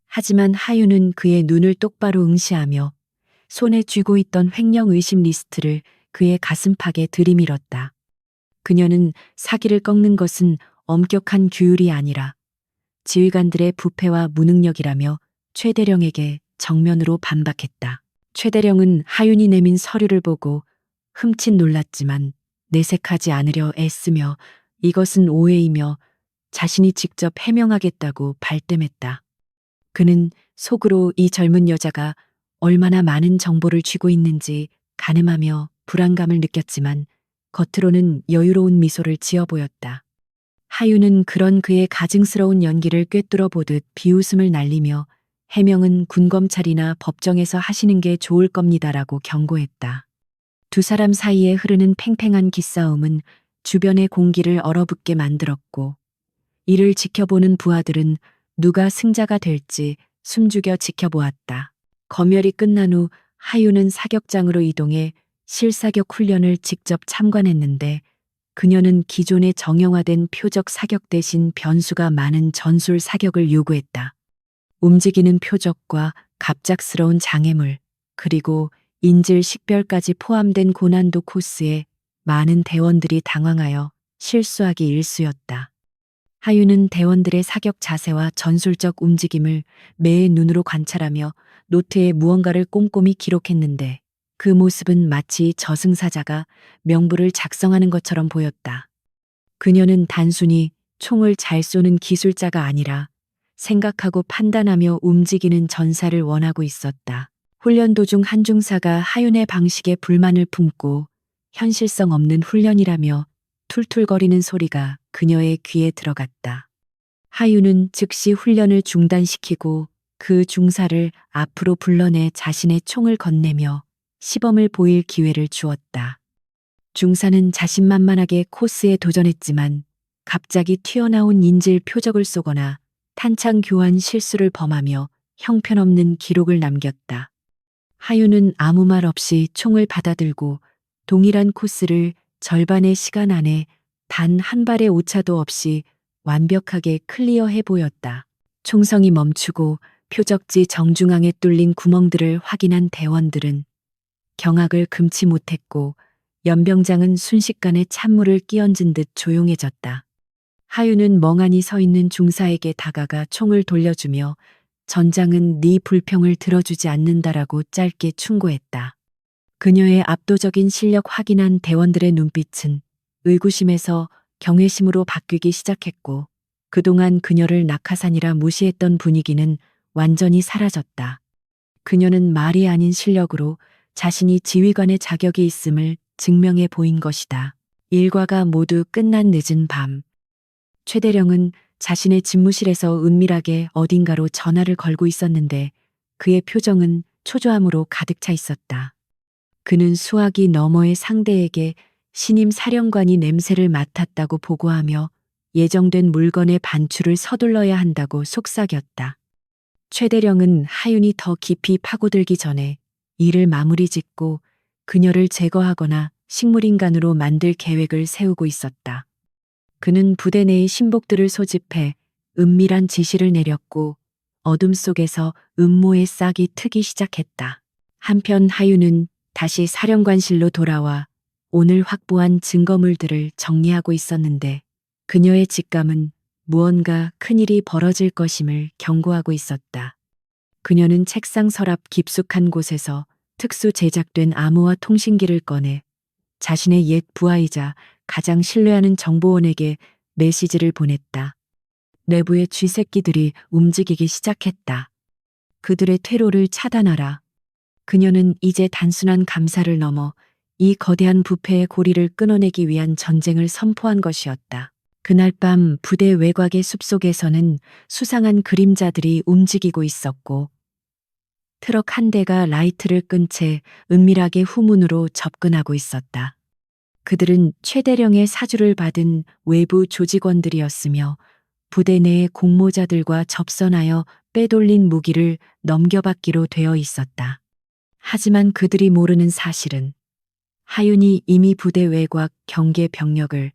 하지만 하윤은 그의 눈을 똑바로 응시하며 손에 쥐고 있던 횡령 의심 리스트를 그의 가슴팍에 들이밀었다. 그녀는 사기를 꺾는 것은 엄격한 규율이 아니라 지휘관들의 부패와 무능력이라며 최대령에게 정면으로 반박했다. 최대령은 하윤이 내민 서류를 보고 흠칫 놀랐지만 내색하지 않으려 애쓰며 이것은 오해이며 자신이 직접 해명하겠다고 발뺌했다. 그는 속으로 이 젊은 여자가 얼마나 많은 정보를 쥐고 있는지 가늠하며 불안감을 느꼈지만 겉으로는 여유로운 미소를 지어 보였다. 하윤은 그런 그의 가증스러운 연기를 꿰뚫어 보듯 비웃음을 날리며 해명은 군검찰이나 법정에서 하시는 게 좋을 겁니다라고 경고했다. 두 사람 사이에 흐르는 팽팽한 기싸움은 주변의 공기를 얼어붙게 만들었고 이를 지켜보는 부하들은 누가 승자가 될지 숨죽여 지켜보았다. 검열이 끝난 후 하윤은 사격장으로 이동해 실사격 훈련을 직접 참관했는데 그녀는 기존의 정형화된 표적 사격 대신 변수가 많은 전술 사격을 요구했다. 움직이는 표적과 갑작스러운 장애물, 그리고 인질 식별까지 포함된 고난도 코스에 많은 대원들이 당황하여 실수하기 일쑤였다. 하윤은 대원들의 사격 자세와 전술적 움직임을 매의 눈으로 관찰하며 노트에 무언가를 꼼꼼히 기록했는데 그 모습은 마치 저승사자가 명부를 작성하는 것처럼 보였다. 그녀는 단순히 총을 잘 쏘는 기술자가 아니라 생각하고 판단하며 움직이는 전사를 원하고 있었다. 훈련 도중 한 중사가 하윤의 방식에 불만을 품고 현실성 없는 훈련이라며 툴툴거리는 소리가 그녀의 귀에 들어갔다. 하윤은 즉시 훈련을 중단시키고 그 중사를 앞으로 불러내 자신의 총을 건네며 시범을 보일 기회를 주었다. 중사는 자신만만하게 코스에 도전했지만 갑자기 튀어나온 인질 표적을 쏘거나 탄창 교환 실수를 범하며 형편없는 기록을 남겼다. 하윤은 아무 말 없이 총을 받아들고 동일한 코스를 절반의 시간 안에 단 한 발의 오차도 없이 완벽하게 클리어해 보였다. 총성이 멈추고 표적지 정중앙에 뚫린 구멍들을 확인한 대원들은 경악을 금치 못했고 연병장은 순식간에 찬물을 끼얹은 듯 조용해졌다. 하윤은 멍하니 서 있는 중사에게 다가가 총을 돌려주며 전장은 네 불평을 들어주지 않는다라고 짧게 충고했다. 그녀의 압도적인 실력 확인한 대원들의 눈빛은 의구심에서 경외심으로 바뀌기 시작했고 그동안 그녀를 낙하산이라 무시했던 분위기는 완전히 사라졌다. 그녀는 말이 아닌 실력으로 자신이 지휘관의 자격이 있음을 증명해 보인 것이다. 일과가 모두 끝난 늦은 밤. 최대령은 자신의 집무실에서 은밀하게 어딘가로 전화를 걸고 있었는데 그의 표정은 초조함으로 가득 차 있었다. 그는 수화기 너머의 상대에게 신임 사령관이 냄새를 맡았다고 보고하며 예정된 물건의 반출을 서둘러야 한다고 속삭였다. 최대령은 하윤이 더 깊이 파고들기 전에 일을 마무리 짓고 그녀를 제거하거나 식물인간으로 만들 계획을 세우고 있었다. 그는 부대 내의 신복들을 소집해 은밀한 지시를 내렸고 어둠 속에서 음모의 싹이 트기 시작했다. 한편 하윤은 다시 사령관실로 돌아와 오늘 확보한 증거물들을 정리하고 있었는데 그녀의 직감은 무언가 큰일이 벌어질 것임을 경고하고 있었다. 그녀는 책상 서랍 깊숙한 곳에서 특수 제작된 암호화 통신기를 꺼내 자신의 옛 부하이자 가장 신뢰하는 정보원에게 메시지를 보냈다. 내부의 쥐새끼들이 움직이기 시작했다. 그들의 퇴로를 차단하라. 그녀는 이제 단순한 감사를 넘어 이 거대한 부패의 고리를 끊어내기 위한 전쟁을 선포한 것이었다. 그날 밤 부대 외곽의 숲속에서는 수상한 그림자들이 움직이고 있었고 트럭 한 대가 라이트를 끈 채 은밀하게 후문으로 접근하고 있었다. 그들은 최대령의 사주를 받은 외부 조직원들이었으며 부대 내의 공모자들과 접선하여 빼돌린 무기를 넘겨받기로 되어 있었다. 하지만 그들이 모르는 사실은 하윤이 이미 부대 외곽 경계 병력을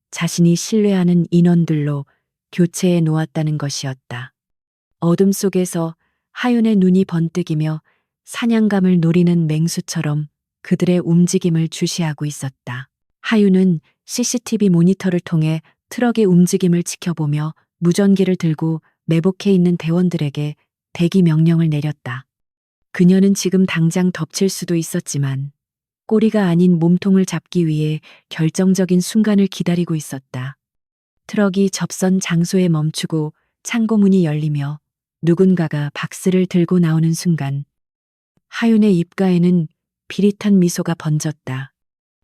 자신이 신뢰하는 인원들로 교체해 놓았다는 것이었다. 어둠 속에서 하윤의 눈이 번뜩이며 사냥감을 노리는 맹수처럼 그들의 움직임을 주시하고 있었다. 하윤은 CCTV 모니터를 통해 트럭의 움직임을 지켜보며 무전기를 들고 매복해 있는 대원들에게 대기 명령을 내렸다. 그녀는 지금 당장 덮칠 수도 있었지만 꼬리가 아닌 몸통을 잡기 위해 결정적인 순간을 기다리고 있었다. 트럭이 접선 장소에 멈추고 창고문이 열리며 누군가가 박스를 들고 나오는 순간 하윤의 입가에는 비릿한 미소가 번졌다.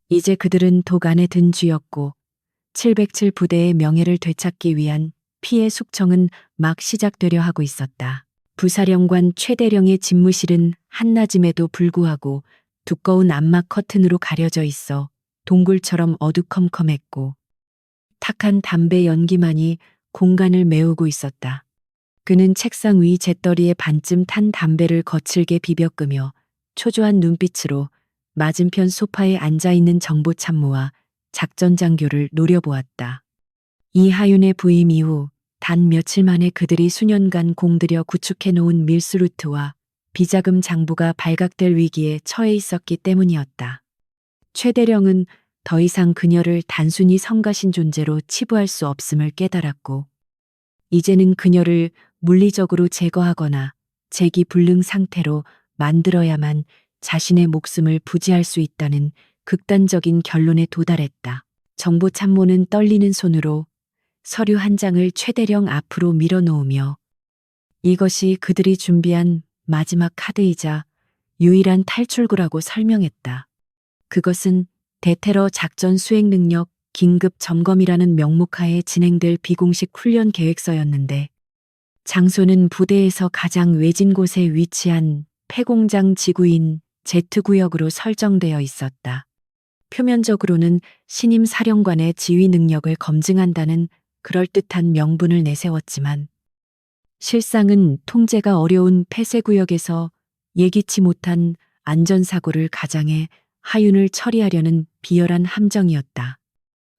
이제 그들은 독 안에 든 쥐였고 707 부대의 명예를 되찾기 위한 피해 숙청은 막 시작되려 하고 있었다. 부사령관 최대령의 집무실은 한낮임에도 불구하고 두꺼운 암막 커튼으로 가려져 있어 동굴처럼 어두컴컴했고 탁한 담배 연기만이 공간을 메우고 있었다. 그는 책상 위 재떨이에 반쯤 탄 담배를 거칠게 비벼 끄며 초조한 눈빛으로 맞은편 소파에 앉아있는 정보참모와 작전장교를 노려보았다. 이하윤의 부임 이후 단 며칠 만에 그들이 수년간 공들여 구축해 놓은 밀수루트와 비자금 장부가 발각될 위기에 처해 있었기 때문이었다. 최대령은 더 이상 그녀를 단순히 성가신 존재로 치부할 수 없음을 깨달았고 이제는 그녀를 물리적으로 제거하거나 재기불능 상태로 만들어야만 자신의 목숨을 부지할 수 있다는 극단적인 결론에 도달했다. 정보참모는 떨리는 손으로 서류 한 장을 최대령 앞으로 밀어놓으며 이것이 그들이 준비한 마지막 카드이자 유일한 탈출구라고 설명했다. 그것은 대테러 작전 수행 능력 긴급 점검이라는 명목하에 진행될 비공식 훈련 계획서였는데 장소는 부대에서 가장 외진 곳에 위치한 폐공장 지구인 Z구역으로 설정되어 있었다. 표면적으로는 신임 사령관의 지휘 능력을 검증한다는 그럴듯한 명분을 내세웠지만 실상은 통제가 어려운 폐쇄구역에서 예기치 못한 안전사고를 가장해 하윤을 처리하려는 비열한 함정이었다.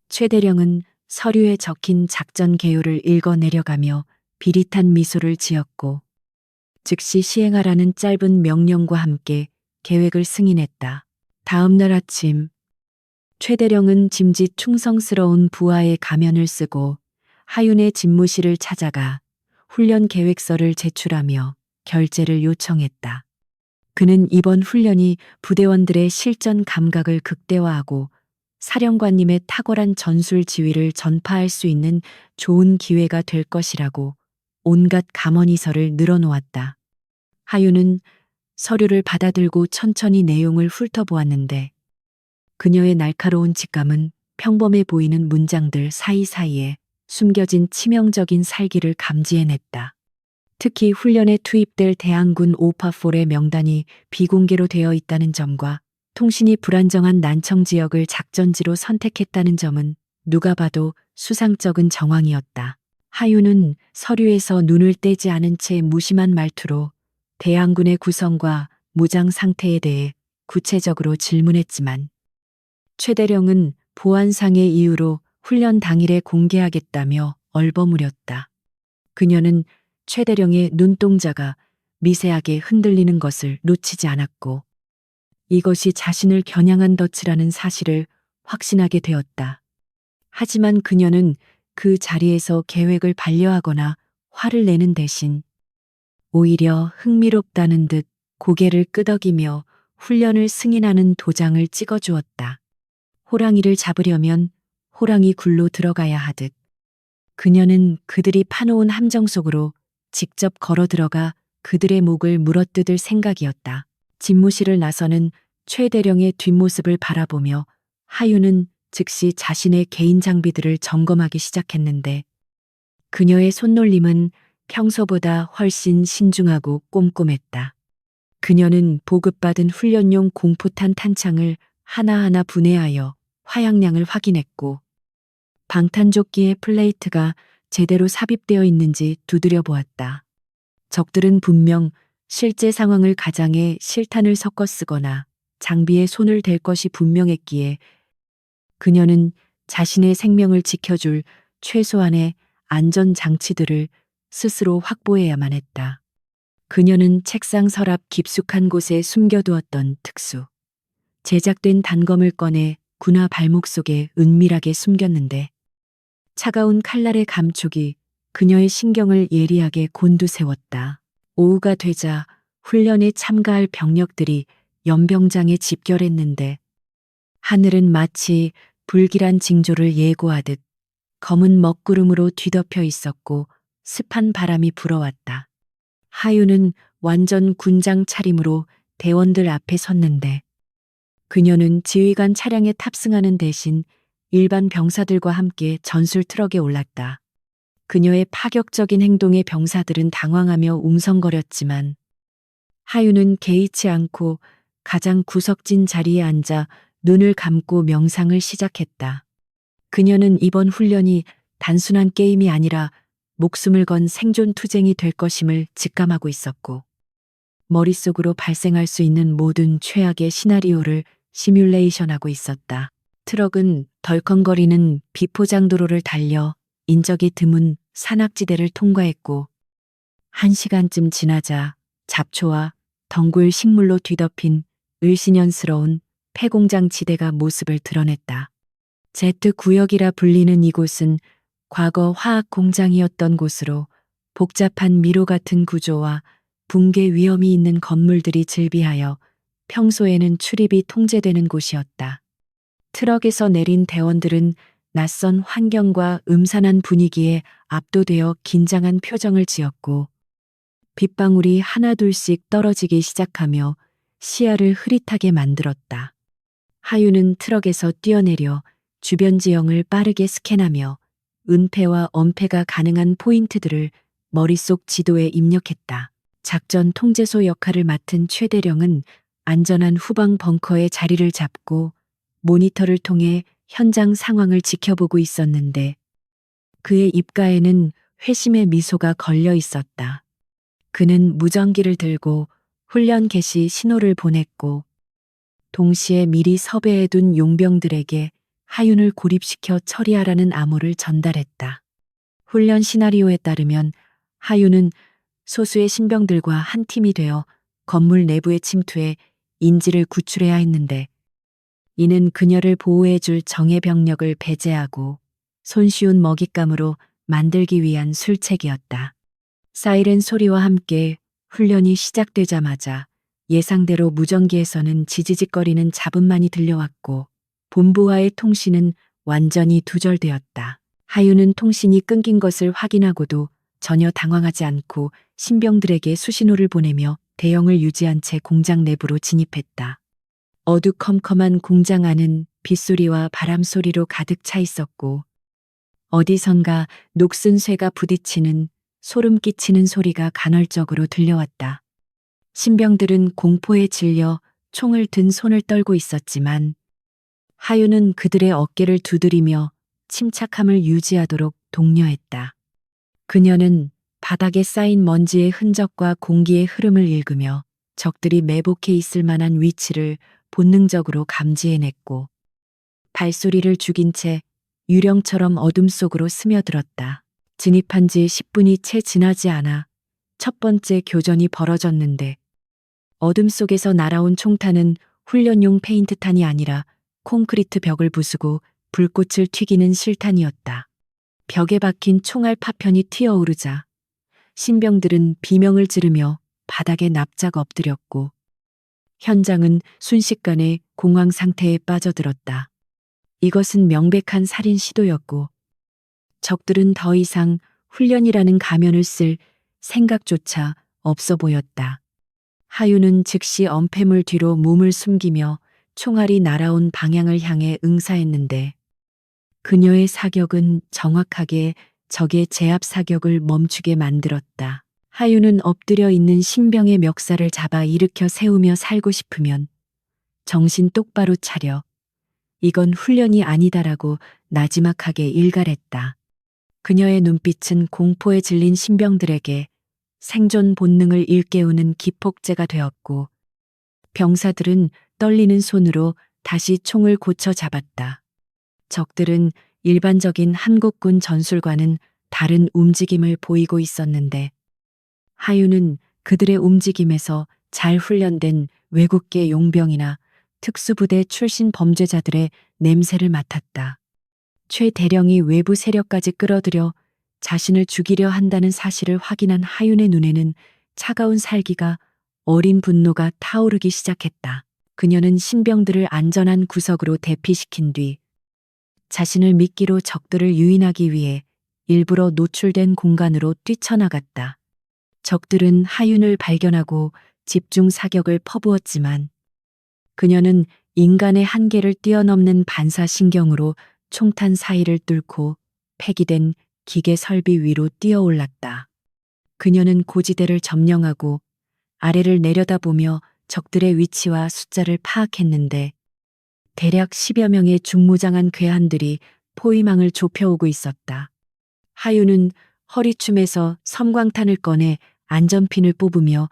최대령은 서류에 적힌 작전 개요를 읽어 내려가며 비릿한 미소를 지었고 즉시 시행하라는 짧은 명령과 함께 계획을 승인했다. 다음 날 아침 최대령은 짐짓 충성스러운 부하의 가면을 쓰고 하윤의 집무실을 찾아가 훈련 계획서를 제출하며 결재를 요청했다. 그는 이번 훈련이 부대원들의 실전 감각을 극대화하고 사령관님의 탁월한 전술 지휘를 전파할 수 있는 좋은 기회가 될 것이라고 온갖 감언이설을 늘어놓았다. 하윤은 서류를 받아들고 천천히 내용을 훑어보았는데 그녀의 날카로운 직감은 평범해 보이는 문장들 사이사이에 숨겨진 치명적인 살기를 감지해냈다. 특히 훈련에 투입될 대항군 오파폴의 명단이 비공개로 되어 있다는 점과 통신이 불안정한 난청 지역을 작전지로 선택했다는 점은 누가 봐도 수상쩍은 정황이었다. 하윤은 서류에서 눈을 떼지 않은 채 무심한 말투로 대항군의 구성과 무장 상태에 대해 구체적으로 질문했지만 최대령은 보안상의 이유로 훈련 당일에 공개하겠다며 얼버무렸다. 그녀는 최대령의 눈동자가 미세하게 흔들리는 것을 놓치지 않았고 이것이 자신을 겨냥한 덫이라는 사실을 확신하게 되었다. 하지만 그녀는 그 자리에서 계획을 반려하거나 화를 내는 대신 오히려 흥미롭다는 듯 고개를 끄덕이며 훈련을 승인하는 도장을 찍어주었다. 호랑이를 잡으려면 호랑이 굴로 들어가야 하듯 그녀는 그들이 파놓은 함정 속으로 직접 걸어 들어가 그들의 목을 물어뜯을 생각이었다. 집무실을 나서는 최대령의 뒷모습을 바라보며 하윤은 즉시 자신의 개인 장비들을 점검하기 시작했는데 그녀의 손놀림은 평소보다 훨씬 신중하고 꼼꼼했다. 그녀는 보급받은 훈련용 공포탄 탄창을 하나하나 분해하여 화약량을 확인했고 방탄조끼의 플레이트가 제대로 삽입되어 있는지 두드려 보았다. 적들은 분명 실제 상황을 가장해 실탄을 섞어 쓰거나 장비에 손을 댈 것이 분명했기에 그녀는 자신의 생명을 지켜줄 최소한의 안전 장치들을 스스로 확보해야만 했다. 그녀는 책상 서랍 깊숙한 곳에 숨겨두었던 특수 제작된 단검을 꺼내 군화 발목 속에 은밀하게 숨겼는데 차가운 칼날의 감촉이 그녀의 신경을 예리하게 곤두세웠다. 오후가 되자 훈련에 참가할 병력들이 연병장에 집결했는데 하늘은 마치 불길한 징조를 예고하듯 검은 먹구름으로 뒤덮여 있었고 습한 바람이 불어왔다. 하윤은 완전 군장 차림으로 대원들 앞에 섰는데 그녀는 지휘관 차량에 탑승하는 대신 일반 병사들과 함께 전술 트럭에 올랐다. 그녀의 파격적인 행동에 병사들은 당황하며 웅성거렸지만 하윤은 개의치 않고 가장 구석진 자리에 앉아 눈을 감고 명상을 시작했다. 그녀는 이번 훈련이 단순한 게임이 아니라 목숨을 건 생존 투쟁이 될 것임을 직감하고 있었고 머릿속으로 발생할 수 있는 모든 최악의 시나리오를 시뮬레이션하고 있었다. 트럭은 덜컹거리는 비포장도로를 달려 인적이 드문 산악지대를 통과했고 1시간쯤 지나자 잡초와 덩굴 식물로 뒤덮인 을씨년스러운 폐공장 지대가 모습을 드러냈다. Z구역이라 불리는 이곳은 과거 화학 공장이었던 곳으로 복잡한 미로 같은 구조와 붕괴 위험이 있는 건물들이 즐비하여 평소에는 출입이 통제되는 곳이었다. 트럭에서 내린 대원들은 낯선 환경과 음산한 분위기에 압도되어 긴장한 표정을 지었고 빗방울이 하나둘씩 떨어지기 시작하며 시야를 흐릿하게 만들었다. 하윤은 트럭에서 뛰어내려 주변 지형을 빠르게 스캔하며 은폐와 엄폐가 가능한 포인트들을 머릿속 지도에 입력했다. 작전 통제소 역할을 맡은 최대령은 안전한 후방 벙커에 자리를 잡고 모니터를 통해 현장 상황을 지켜보고 있었는데 그의 입가에는 회심의 미소가 걸려 있었다. 그는 무전기를 들고 훈련 개시 신호를 보냈고 동시에 미리 섭외해둔 용병들에게 하윤을 고립시켜 처리하라는 암호를 전달했다. 훈련 시나리오에 따르면 하윤은 소수의 신병들과 한 팀이 되어 건물 내부에 침투해 인지를 구출해야 했는데 이는 그녀를 보호해줄 정예 병력을 배제하고 손쉬운 먹잇감으로 만들기 위한 술책이었다. 사이렌 소리와 함께 훈련이 시작되자마자 예상대로 무전기에서는 지지직거리는 잡음만이 들려왔고 본부와의 통신은 완전히 두절되었다. 하윤은 통신이 끊긴 것을 확인하고도 전혀 당황하지 않고 신병들에게 수신호를 보내며 대형을 유지한 채 공장 내부로 진입했다. 어두컴컴한 공장 안은 빗소리와 바람 소리로 가득 차 있었고 어디선가 녹슨 쇠가 부딪히는 소름 끼치는 소리가 간헐적으로 들려왔다. 신병들은 공포에 질려 총을 든 손을 떨고 있었지만 하윤은 그들의 어깨를 두드리며 침착함을 유지하도록 독려했다. 그녀는 바닥에 쌓인 먼지의 흔적과 공기의 흐름을 읽으며 적들이 매복해 있을 만한 위치를 본능적으로 감지해냈고 발소리를 죽인 채 유령처럼 어둠 속으로 스며들었다. 진입한 지 10분이 채 지나지 않아 첫 번째 교전이 벌어졌는데 어둠 속에서 날아온 총탄은 훈련용 페인트탄이 아니라 콘크리트 벽을 부수고 불꽃을 튀기는 실탄이었다. 벽에 박힌 총알 파편이 튀어오르자 신병들은 비명을 지르며 바닥에 납작 엎드렸고 현장은 순식간에 공황 상태에 빠져들었다. 이것은 명백한 살인 시도였고 적들은 더 이상 훈련이라는 가면을 쓸 생각조차 없어 보였다. 하윤은 즉시 엄폐물 뒤로 몸을 숨기며 총알이 날아온 방향을 향해 응사했는데 그녀의 사격은 정확하게 적의 제압 사격을 멈추게 만들었다. 하윤은 엎드려 있는 신병의 멱살을 잡아 일으켜 세우며 살고 싶으면 정신 똑바로 차려. 이건 훈련이 아니다라고 나지막하게 일갈했다. 그녀의 눈빛은 공포에 질린 신병들에게 생존 본능을 일깨우는 기폭제가 되었고 병사들은 떨리는 손으로 다시 총을 고쳐 잡았다. 적들은 일반적인 한국군 전술과는 다른 움직임을 보이고 있었는데 하윤은 그들의 움직임에서 잘 훈련된 외국계 용병이나 특수부대 출신 범죄자들의 냄새를 맡았다. 최 대령이 외부 세력까지 끌어들여 자신을 죽이려 한다는 사실을 확인한 하윤의 눈에는 차가운 살기가 어린 분노가 타오르기 시작했다. 그녀는 신병들을 안전한 구석으로 대피시킨 뒤 자신을 미끼로 적들을 유인하기 위해 일부러 노출된 공간으로 뛰쳐나갔다. 적들은 하윤을 발견하고 집중 사격을 퍼부었지만 그녀는 인간의 한계를 뛰어넘는 반사신경으로 총탄 사이를 뚫고 폐기된 기계 설비 위로 뛰어올랐다. 그녀는 고지대를 점령하고 아래를 내려다보며 적들의 위치와 숫자를 파악했는데 대략 10여 명의 중무장한 괴한들이 포위망을 좁혀오고 있었다. 하윤은 허리춤에서 섬광탄을 꺼내 안전핀을 뽑으며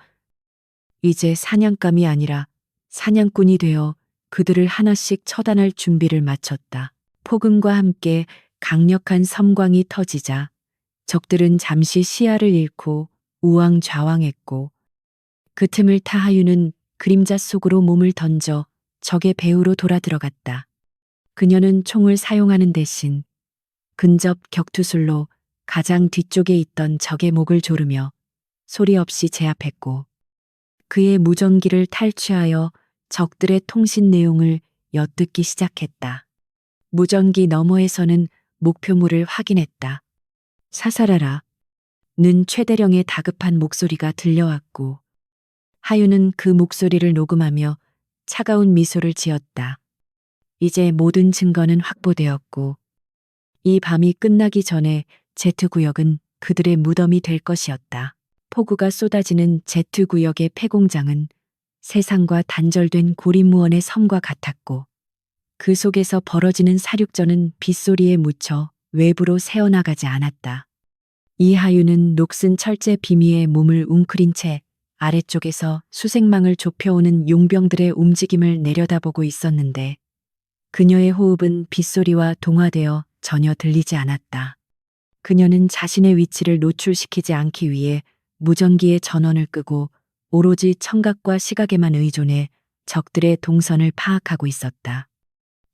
이제 사냥감이 아니라 사냥꾼이 되어 그들을 하나씩 처단할 준비를 마쳤다. 폭음과 함께 강력한 섬광이 터지자 적들은 잠시 시야를 잃고 우왕좌왕했고 그 틈을 타 하윤은 그림자 속으로 몸을 던져 적의 배후로 돌아 들어갔다. 그녀는 총을 사용하는 대신 근접 격투술로 가장 뒤쪽에 있던 적의 목을 조르며 소리 없이 제압했고 그의 무전기를 탈취하여 적들의 통신 내용을 엿듣기 시작했다. 무전기 너머에서는 목표물을 확인했다. 사살하라. 는 최대령의 다급한 목소리가 들려왔고 하윤은 그 목소리를 녹음하며 차가운 미소를 지었다. 이제 모든 증거는 확보되었고 이 밤이 끝나기 전에 Z구역은 그들의 무덤이 될 것이었다. 폭우가 쏟아지는 Z구역의 폐공장은 세상과 단절된 고립무원의 섬과 같았고 그 속에서 벌어지는 사륙전은 빗소리에 묻혀 외부로 새어나가지 않았다. 이하윤은 녹슨 철제 비미에 몸을 웅크린 채 아래쪽에서 수색망을 좁혀오는 용병들의 움직임을 내려다보고 있었는데 그녀의 호흡은 빗소리와 동화되어 전혀 들리지 않았다. 그녀는 자신의 위치를 노출시키지 않기 위해 무전기의 전원을 끄고 오로지 청각과 시각에만 의존해 적들의 동선을 파악하고 있었다.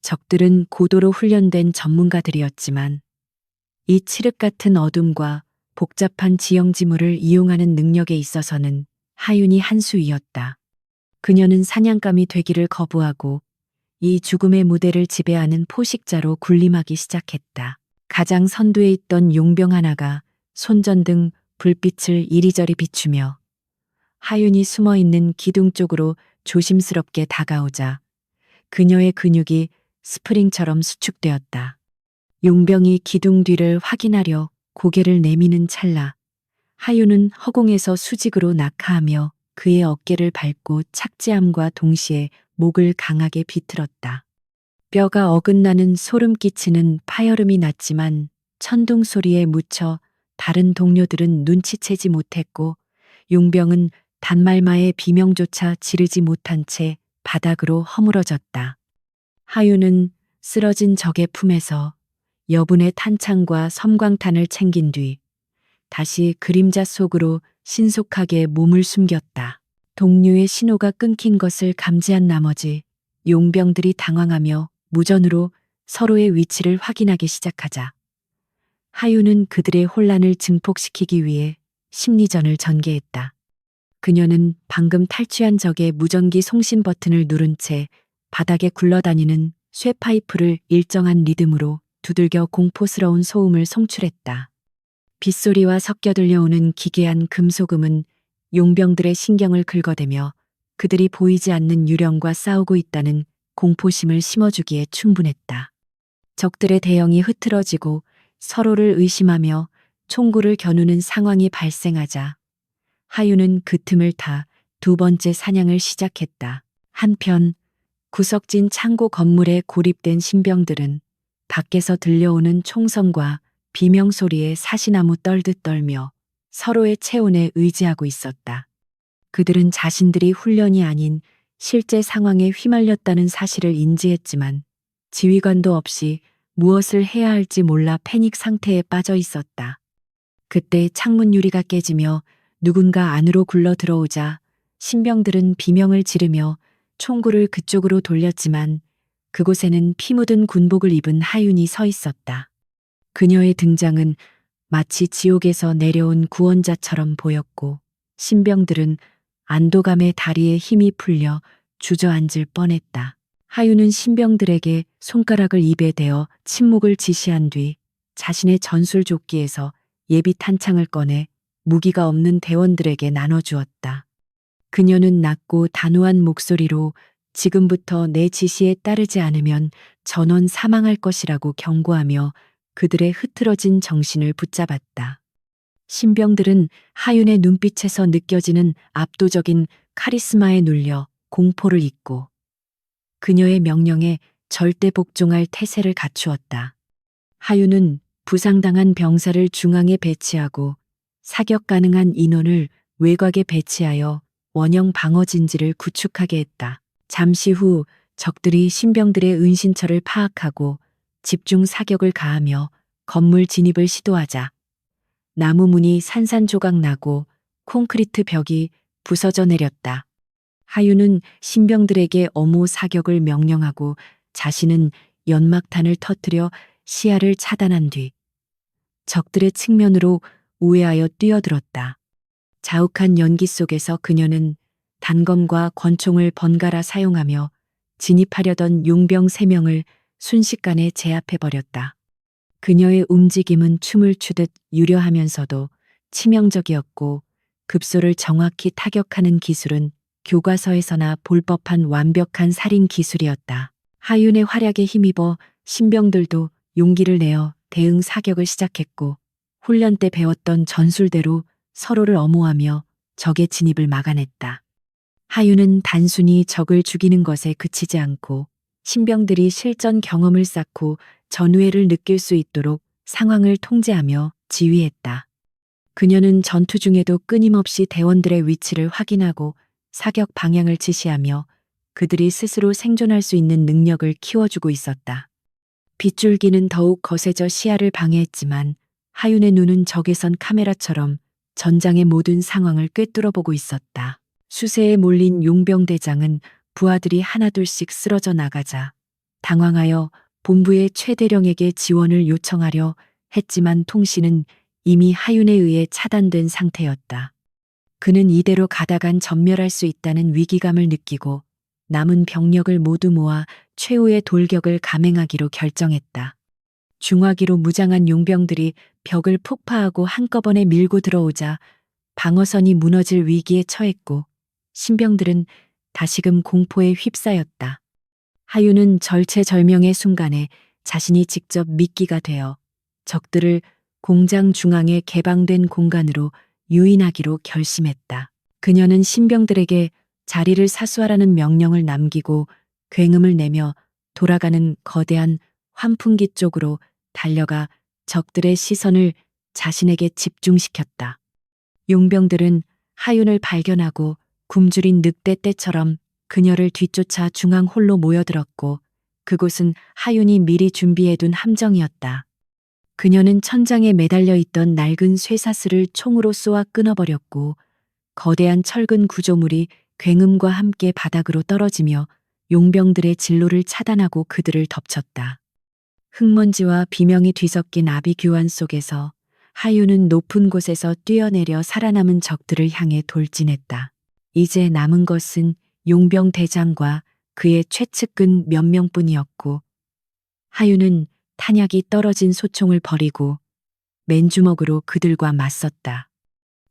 적들은 고도로 훈련된 전문가들이었지만 이 칠흑 같은 어둠과 복잡한 지형지물을 이용하는 능력에 있어서는 하윤이 한 수위였다. 그녀는 사냥감이 되기를 거부하고 이 죽음의 무대를 지배하는 포식자로 군림하기 시작했다. 가장 선두에 있던 용병 하나가 손전등 불빛을 이리저리 비추며 하윤이 숨어있는 기둥 쪽으로 조심스럽게 다가오자 그녀의 근육이 스프링처럼 수축되었다. 용병이 기둥 뒤를 확인하려 고개를 내미는 찰나 하윤은 허공에서 수직으로 낙하하며 그의 어깨를 밟고 착지함과 동시에 목을 강하게 비틀었다. 뼈가 어긋나는 소름 끼치는 파열음이 났지만 천둥 소리에 묻혀 다른 동료들은 눈치채지 못했고 용병은 단말마의 비명조차 지르지 못한 채 바닥으로 허물어졌다. 하윤은 쓰러진 적의 품에서 여분의 탄창과 섬광탄을 챙긴 뒤 다시 그림자 속으로 신속하게 몸을 숨겼다. 동료의 신호가 끊긴 것을 감지한 나머지 용병들이 당황하며 무전으로 서로의 위치를 확인하기 시작하자 하윤은 그들의 혼란을 증폭시키기 위해 심리전을 전개했다. 그녀는 방금 탈취한 적의 무전기 송신 버튼을 누른 채 바닥에 굴러다니는 쇠파이프를 일정한 리듬으로 두들겨 공포스러운 소음을 송출했다. 빗소리와 섞여 들려오는 기괴한 금속음은 용병들의 신경을 긁어대며 그들이 보이지 않는 유령과 싸우고 있다는 공포심을 심어주기에 충분했다. 적들의 대형이 흐트러지고 서로를 의심하며 총구를 겨누는 상황이 발생하자 하윤은 그 틈을 타 두 번째 사냥을 시작했다. 한편 구석진 창고 건물에 고립된 신병들은 밖에서 들려오는 총성과 비명소리에 사시나무 떨듯 떨며 서로의 체온에 의지하고 있었다. 그들은 자신들이 훈련이 아닌 실제 상황에 휘말렸다는 사실을 인지했지만 지휘관도 없이 무엇을 해야 할지 몰라 패닉 상태에 빠져 있었다. 그때 창문 유리가 깨지며 누군가 안으로 굴러 들어오자 신병들은 비명을 지르며 총구를 그쪽으로 돌렸지만 그곳에는 피 묻은 군복을 입은 하윤이 서 있었다. 그녀의 등장은 마치 지옥에서 내려온 구원자처럼 보였고 신병들은 안도감에 다리에 힘이 풀려 주저앉을 뻔했다. 하윤은 신병들에게 손가락을 입에 대어 침묵을 지시한 뒤 자신의 전술조끼에서 예비 탄창을 꺼내 무기가 없는 대원들에게 나눠주었다. 그녀는 낮고 단호한 목소리로 지금부터 내 지시에 따르지 않으면 전원 사망할 것이라고 경고하며 그들의 흐트러진 정신을 붙잡았다. 신병들은 하윤의 눈빛에서 느껴지는 압도적인 카리스마에 눌려 공포를 잊고 그녀의 명령에 절대 복종할 태세를 갖추었다. 하윤은 부상당한 병사를 중앙에 배치하고 사격 가능한 인원을 외곽에 배치하여 원형 방어 진지를 구축하게 했다. 잠시 후 적들이 신병들의 은신처를 파악하고 집중 사격을 가하며 건물 진입을 시도하자 나무 문이 산산조각 나고 콘크리트 벽이 부서져 내렸다. 하윤은 신병들에게 엄호 사격을 명령하고 자신은 연막탄을 터뜨려 시야를 차단한 뒤 적들의 측면으로 우회하여 뛰어들었다. 자욱한 연기 속에서 그녀는 단검과 권총을 번갈아 사용하며 진입하려던 용병 3명을 순식간에 제압해버렸다. 그녀의 움직임은 춤을 추듯 유려하면서도 치명적이었고 급소를 정확히 타격하는 기술은 교과서에서나 볼 법한 완벽한 살인 기술이었다. 하윤의 활약에 힘입어 신병들도 용기를 내어 대응 사격을 시작했고 훈련 때 배웠던 전술대로 서로를 엄호하며 적의 진입을 막아냈다. 하윤은 단순히 적을 죽이는 것에 그치지 않고 신병들이 실전 경험을 쌓고 전우회를 느낄 수 있도록 상황을 통제하며 지휘했다. 그녀는 전투 중에도 끊임없이 대원들의 위치를 확인하고 사격 방향을 지시하며 그들이 스스로 생존할 수 있는 능력을 키워주고 있었다. 빗줄기는 더욱 거세져 시야를 방해했지만 하윤의 눈은 적외선 카메라처럼 전장의 모든 상황을 꿰뚫어보고 있었다. 수세에 몰린 용병대장은 부하들이 하나둘씩 쓰러져 나가자 당황하여 본부의 최대령에게 지원을 요청하려 했지만 통신은 이미 하윤에 의해 차단된 상태였다. 그는 이대로 가다간 전멸할 수 있다는 위기감을 느끼고 남은 병력을 모두 모아 최후의 돌격을 감행하기로 결정했다. 중화기로 무장한 용병들이 벽을 폭파하고 한꺼번에 밀고 들어오자 방어선이 무너질 위기에 처했고 신병들은 다시금 공포에 휩싸였다. 하윤은 절체절명의 순간에 자신이 직접 미끼가 되어 적들을 공장 중앙에 개방된 공간으로 유인하기로 결심했다. 그녀는 신병들에게 자리를 사수하라는 명령을 남기고 굉음을 내며 돌아가는 거대한 환풍기 쪽으로 달려가 적들의 시선을 자신에게 집중시켰다. 용병들은 하윤을 발견하고 굶주린 늑대 떼처럼 그녀를 뒤쫓아 중앙 홀로 모여들었고 그곳은 하윤이 미리 준비해둔 함정이었다. 그녀는 천장에 매달려 있던 낡은 쇠사슬을 총으로 쏘아 끊어버렸고 거대한 철근 구조물이 굉음과 함께 바닥으로 떨어지며 용병들의 진로를 차단하고 그들을 덮쳤다. 흙먼지와 비명이 뒤섞인 아비규환 속에서 하윤은 높은 곳에서 뛰어내려 살아남은 적들을 향해 돌진했다. 이제 남은 것은 용병 대장과 그의 최측근 몇 명뿐이었고 하윤은 탄약이 떨어진 소총을 버리고 맨주먹으로 그들과 맞섰다.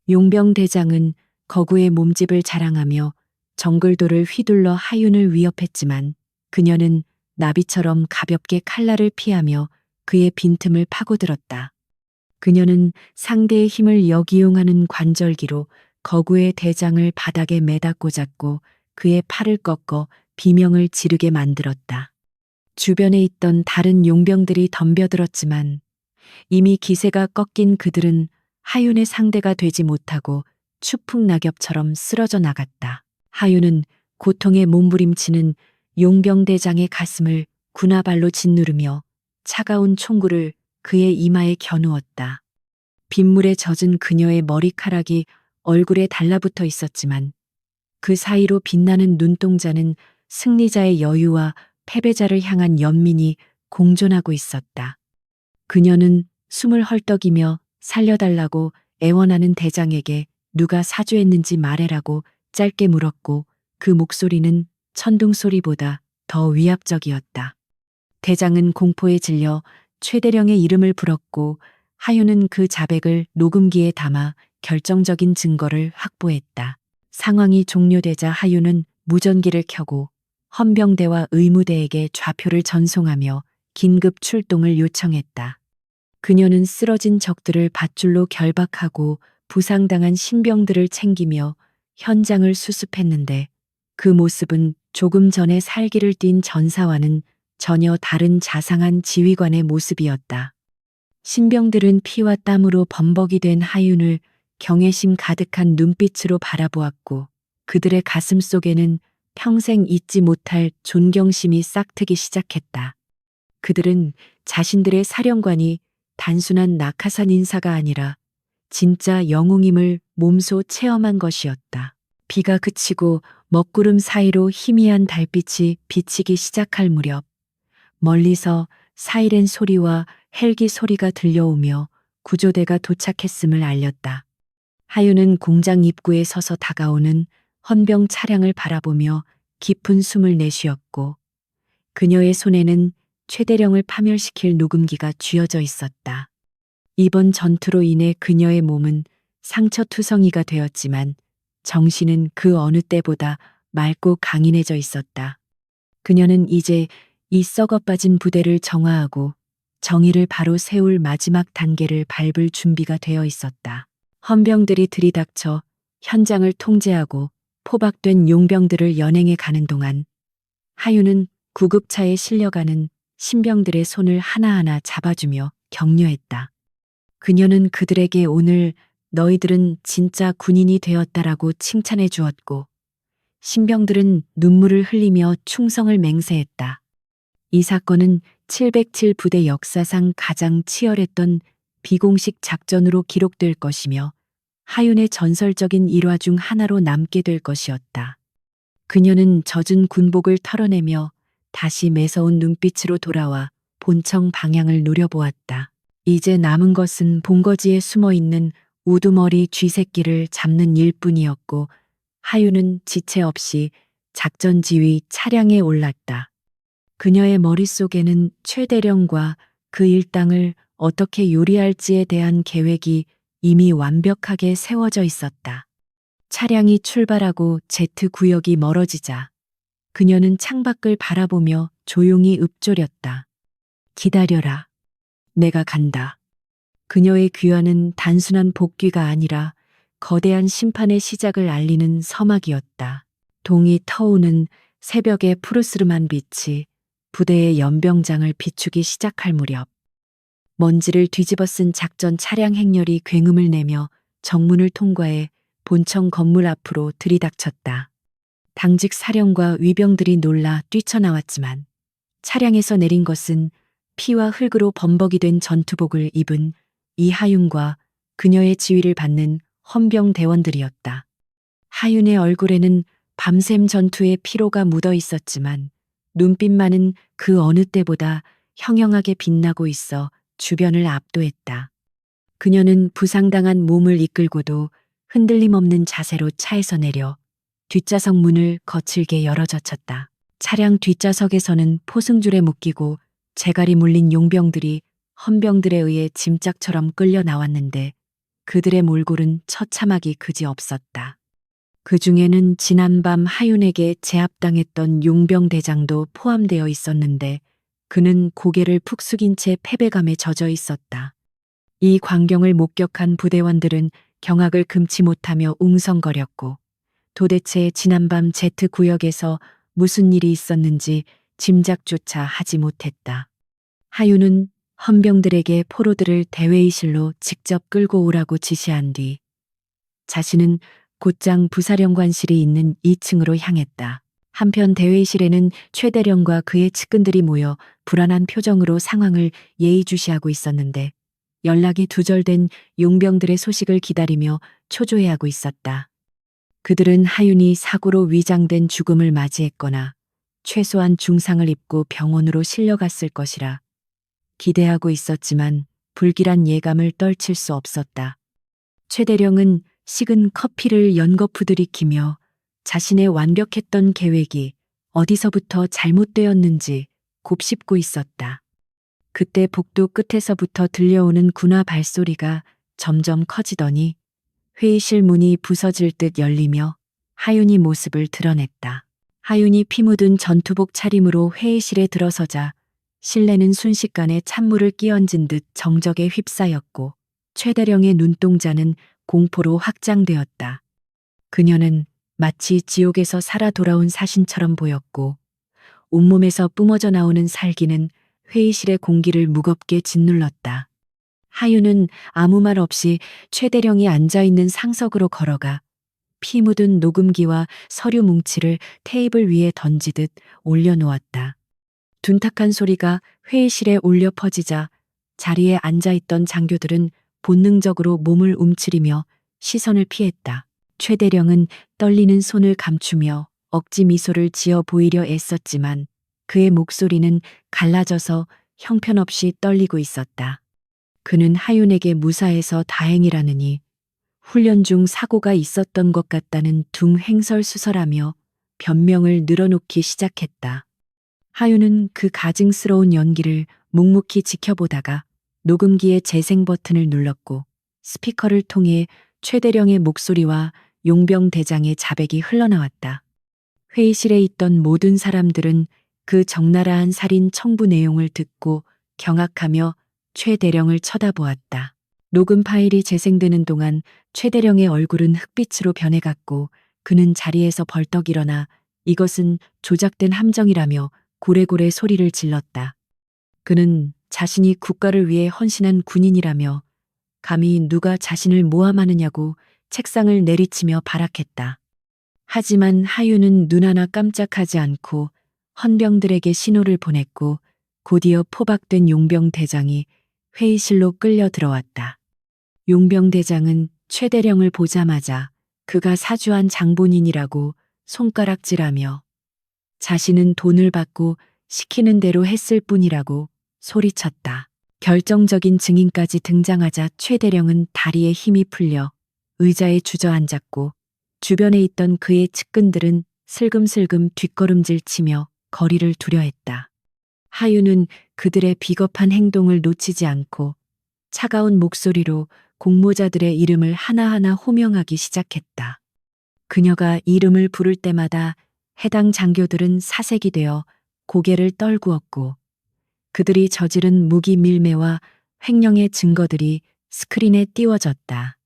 용병 대장은 거구의 몸집을 자랑하며 정글도를 휘둘러 하윤을 위협했지만 그녀는 나비처럼 가볍게 칼날을 피하며 그의 빈틈을 파고들었다. 그녀는 상대의 힘을 역이용하는 관절기로 거구의 대장을 바닥에 매다 꽂았고 그의 팔을 꺾어 비명을 지르게 만들었다. 주변에 있던 다른 용병들이 덤벼들었지만 이미 기세가 꺾인 그들은 하윤의 상대가 되지 못하고 추풍낙엽처럼 쓰러져 나갔다. 하윤은 고통에 몸부림치는 용병대장의 가슴을 군화발로 짓누르며 차가운 총구를 그의 이마에 겨누었다. 빗물에 젖은 그녀의 머리카락이 얼굴에 달라붙어 있었지만 그 사이로 빛나는 눈동자는 승리자의 여유와 패배자를 향한 연민이 공존하고 있었다. 그녀는 숨을 헐떡이며 살려달라고 애원하는 대장에게 누가 사주했는지 말해라고 짧게 물었고 그 목소리는 천둥 소리보다 더 위압적이었다. 대장은 공포에 질려 최대령의 이름을 불었고 하윤은 그 자백을 녹음기에 담아 결정적인 증거를 확보했다. 상황이 종료되자 하윤은 무전기를 켜고 헌병대와 의무대에게 좌표를 전송하며 긴급 출동을 요청했다. 그녀는 쓰러진 적들을 밧줄로 결박하고 부상당한 신병들을 챙기며 현장을 수습했는데 그 모습은 조금 전에 살기를 띤 전사와는 전혀 다른 자상한 지휘관의 모습이었다. 신병들은 피와 땀으로 범벅이 된 하윤을 경외심 가득한 눈빛으로 바라보았고 그들의 가슴 속에는 평생 잊지 못할 존경심이 싹트기 시작했다. 그들은 자신들의 사령관이 단순한 낙하산 인사가 아니라 진짜 영웅임을 몸소 체험한 것이었다. 비가 그치고 먹구름 사이로 희미한 달빛이 비치기 시작할 무렵 멀리서 사이렌 소리와 헬기 소리가 들려오며 구조대가 도착했음을 알렸다. 하윤은 공장 입구에 서서 다가오는 헌병 차량을 바라보며 깊은 숨을 내쉬었고 그녀의 손에는 최대령을 파멸시킬 녹음기가 쥐어져 있었다. 이번 전투로 인해 그녀의 몸은 상처투성이가 되었지만 정신은 그 어느 때보다 맑고 강인해져 있었다. 그녀는 이제 이 썩어빠진 부대를 정화하고 정의를 바로 세울 마지막 단계를 밟을 준비가 되어 있었다. 헌병들이 들이닥쳐 현장을 통제하고 포박된 용병들을 연행해 가는 동안 하윤은 구급차에 실려가는 신병들의 손을 하나하나 잡아주며 격려했다. 그녀는 그들에게 오늘 너희들은 진짜 군인이 되었다라고 칭찬해 주었고 신병들은 눈물을 흘리며 충성을 맹세했다. 이 사건은 707 부대 역사상 가장 치열했던 비공식 작전으로 기록될 것이며 하윤의 전설적인 일화 중 하나로 남게 될 것이었다. 그녀는 젖은 군복을 털어내며 다시 매서운 눈빛으로 돌아와 본청 방향을 노려보았다. 이제 남은 것은 본거지에 숨어있는 우두머리 쥐새끼를 잡는 일뿐이었고 하윤은 지체 없이 작전 지휘 차량에 올랐다. 그녀의 머릿속에는 최대령과 그 일당을 어떻게 요리할지에 대한 계획이 이미 완벽하게 세워져 있었다. 차량이 출발하고 제트 구역이 멀어지자 그녀는 창밖을 바라보며 조용히 읊조렸다. 기다려라. 내가 간다. 그녀의 귀환은 단순한 복귀가 아니라 거대한 심판의 시작을 알리는 서막이었다. 동이 터오는 새벽의 푸르스름한 빛이 부대의 연병장을 비추기 시작할 무렵 먼지를 뒤집어 쓴 작전 차량 행렬이 굉음을 내며 정문을 통과해 본청 건물 앞으로 들이닥쳤다. 당직 사령과 위병들이 놀라 뛰쳐나왔지만 차량에서 내린 것은 피와 흙으로 범벅이 된 전투복을 입은 이하윤과 그녀의 지휘를 받는 헌병 대원들이었다. 하윤의 얼굴에는 밤샘 전투의 피로가 묻어 있었지만 눈빛만은 그 어느 때보다 형형하게 빛나고 있어 주변을 압도했다. 그녀는 부상당한 몸을 이끌고도 흔들림 없는 자세로 차에서 내려 뒷좌석 문을 거칠게 열어젖혔다. 차량 뒷좌석에서는 포승줄에 묶이고 재갈이 물린 용병들이 헌병들에 의해 짐짝처럼 끌려 나왔는데 그들의 몰골은 처참하기 그지없었다. 그 중에는 지난밤 하윤에게 제압당했던 용병 대장도 포함되어 있었는데 그는 고개를 푹 숙인 채 패배감에 젖어 있었다. 이 광경을 목격한 부대원들은 경악을 금치 못하며 웅성거렸고 도대체 지난밤 Z구역에서 무슨 일이 있었는지 짐작조차 하지 못했다. 하윤은 헌병들에게 포로들을 대회의실로 직접 끌고 오라고 지시한 뒤 자신은 곧장 부사령관실이 있는 2층으로 향했다. 한편 대회의실에는 최대령과 그의 측근들이 모여 불안한 표정으로 상황을 예의주시하고 있었는데 연락이 두절된 용병들의 소식을 기다리며 초조해하고 있었다. 그들은 하윤이 사고로 위장된 죽음을 맞이했거나 최소한 중상을 입고 병원으로 실려갔을 것이라 기대하고 있었지만 불길한 예감을 떨칠 수 없었다. 최대령은 식은 커피를 연거푸 들이키며 자신의 완벽했던 계획이 어디서부터 잘못되었는지 곱씹고 있었다. 그때 복도 끝에서부터 들려오는 군화 발소리가 점점 커지더니 회의실 문이 부서질 듯 열리며 하윤이 모습을 드러냈다. 하윤이 피 묻은 전투복 차림으로 회의실에 들어서자 실내는 순식간에 찬물을 끼얹은 듯 정적에 휩싸였고 최대령의 눈동자는 공포로 확장되었다. 그녀는 마치 지옥에서 살아 돌아온 사신처럼 보였고 온몸에서 뿜어져 나오는 살기는 회의실의 공기를 무겁게 짓눌렀다. 하윤은 아무 말 없이 최대령이 앉아있는 상석으로 걸어가 피 묻은 녹음기와 서류 뭉치를 테이블 위에 던지듯 올려놓았다. 둔탁한 소리가 회의실에 울려 퍼지자 자리에 앉아있던 장교들은 본능적으로 몸을 움츠리며 시선을 피했다. 최대령은 떨리는 손을 감추며 억지 미소를 지어 보이려 애썼지만 그의 목소리는 갈라져서 형편없이 떨리고 있었다. 그는 하윤에게 무사해서 다행이라느니 훈련 중 사고가 있었던 것 같다는 둥 횡설수설하며 변명을 늘어놓기 시작했다. 하윤은 그 가증스러운 연기를 묵묵히 지켜보다가 녹음기의 재생 버튼을 눌렀고 스피커를 통해 최대령의 목소리와 용병 대장의 자백이 흘러나왔다. 회의실에 있던 모든 사람들은 그 적나라한 살인 청부 내용을 듣고 경악하며 최대령을 쳐다보았다. 녹음 파일이 재생되는 동안 최대령의 얼굴은 흑빛으로 변해갔고 그는 자리에서 벌떡 일어나 이것은 조작된 함정이라며 고래고래 소리를 질렀다. 그는 자신이 국가를 위해 헌신한 군인이라며 감히 누가 자신을 모함하느냐고 책상을 내리치며 발악했다. 하지만 하윤은 눈 하나 깜짝하지 않고 헌병들에게 신호를 보냈고 곧이어 포박된 용병 대장이 회의실로 끌려 들어왔다. 용병 대장은 최대령을 보자마자 그가 사주한 장본인이라고 손가락질하며 자신은 돈을 받고 시키는 대로 했을 뿐이라고 소리쳤다. 결정적인 증인까지 등장하자 최대령은 다리에 힘이 풀려 의자에 주저앉았고 주변에 있던 그의 측근들은 슬금슬금 뒷걸음질 치며 거리를 두려했다. 하윤은 그들의 비겁한 행동을 놓치지 않고 차가운 목소리로 공모자들의 이름을 하나하나 호명하기 시작했다. 그녀가 이름을 부를 때마다 해당 장교들은 사색이 되어 고개를 떨구었고 그들이 저지른 무기 밀매와 횡령의 증거들이 스크린에 띄워졌다.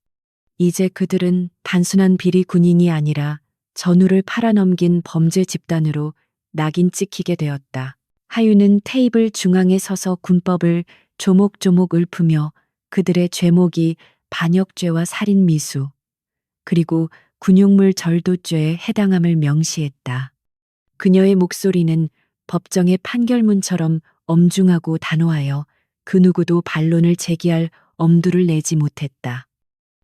이제 그들은 단순한 비리 군인이 아니라 전우를 팔아넘긴 범죄 집단으로 낙인 찍히게 되었다. 하윤은 테이블 중앙에 서서 군법을 조목조목 읊으며 그들의 죄목이 반역죄와 살인미수, 그리고 군용물 절도죄에 해당함을 명시했다. 그녀의 목소리는 법정의 판결문처럼 엄중하고 단호하여 그 누구도 반론을 제기할 엄두를 내지 못했다.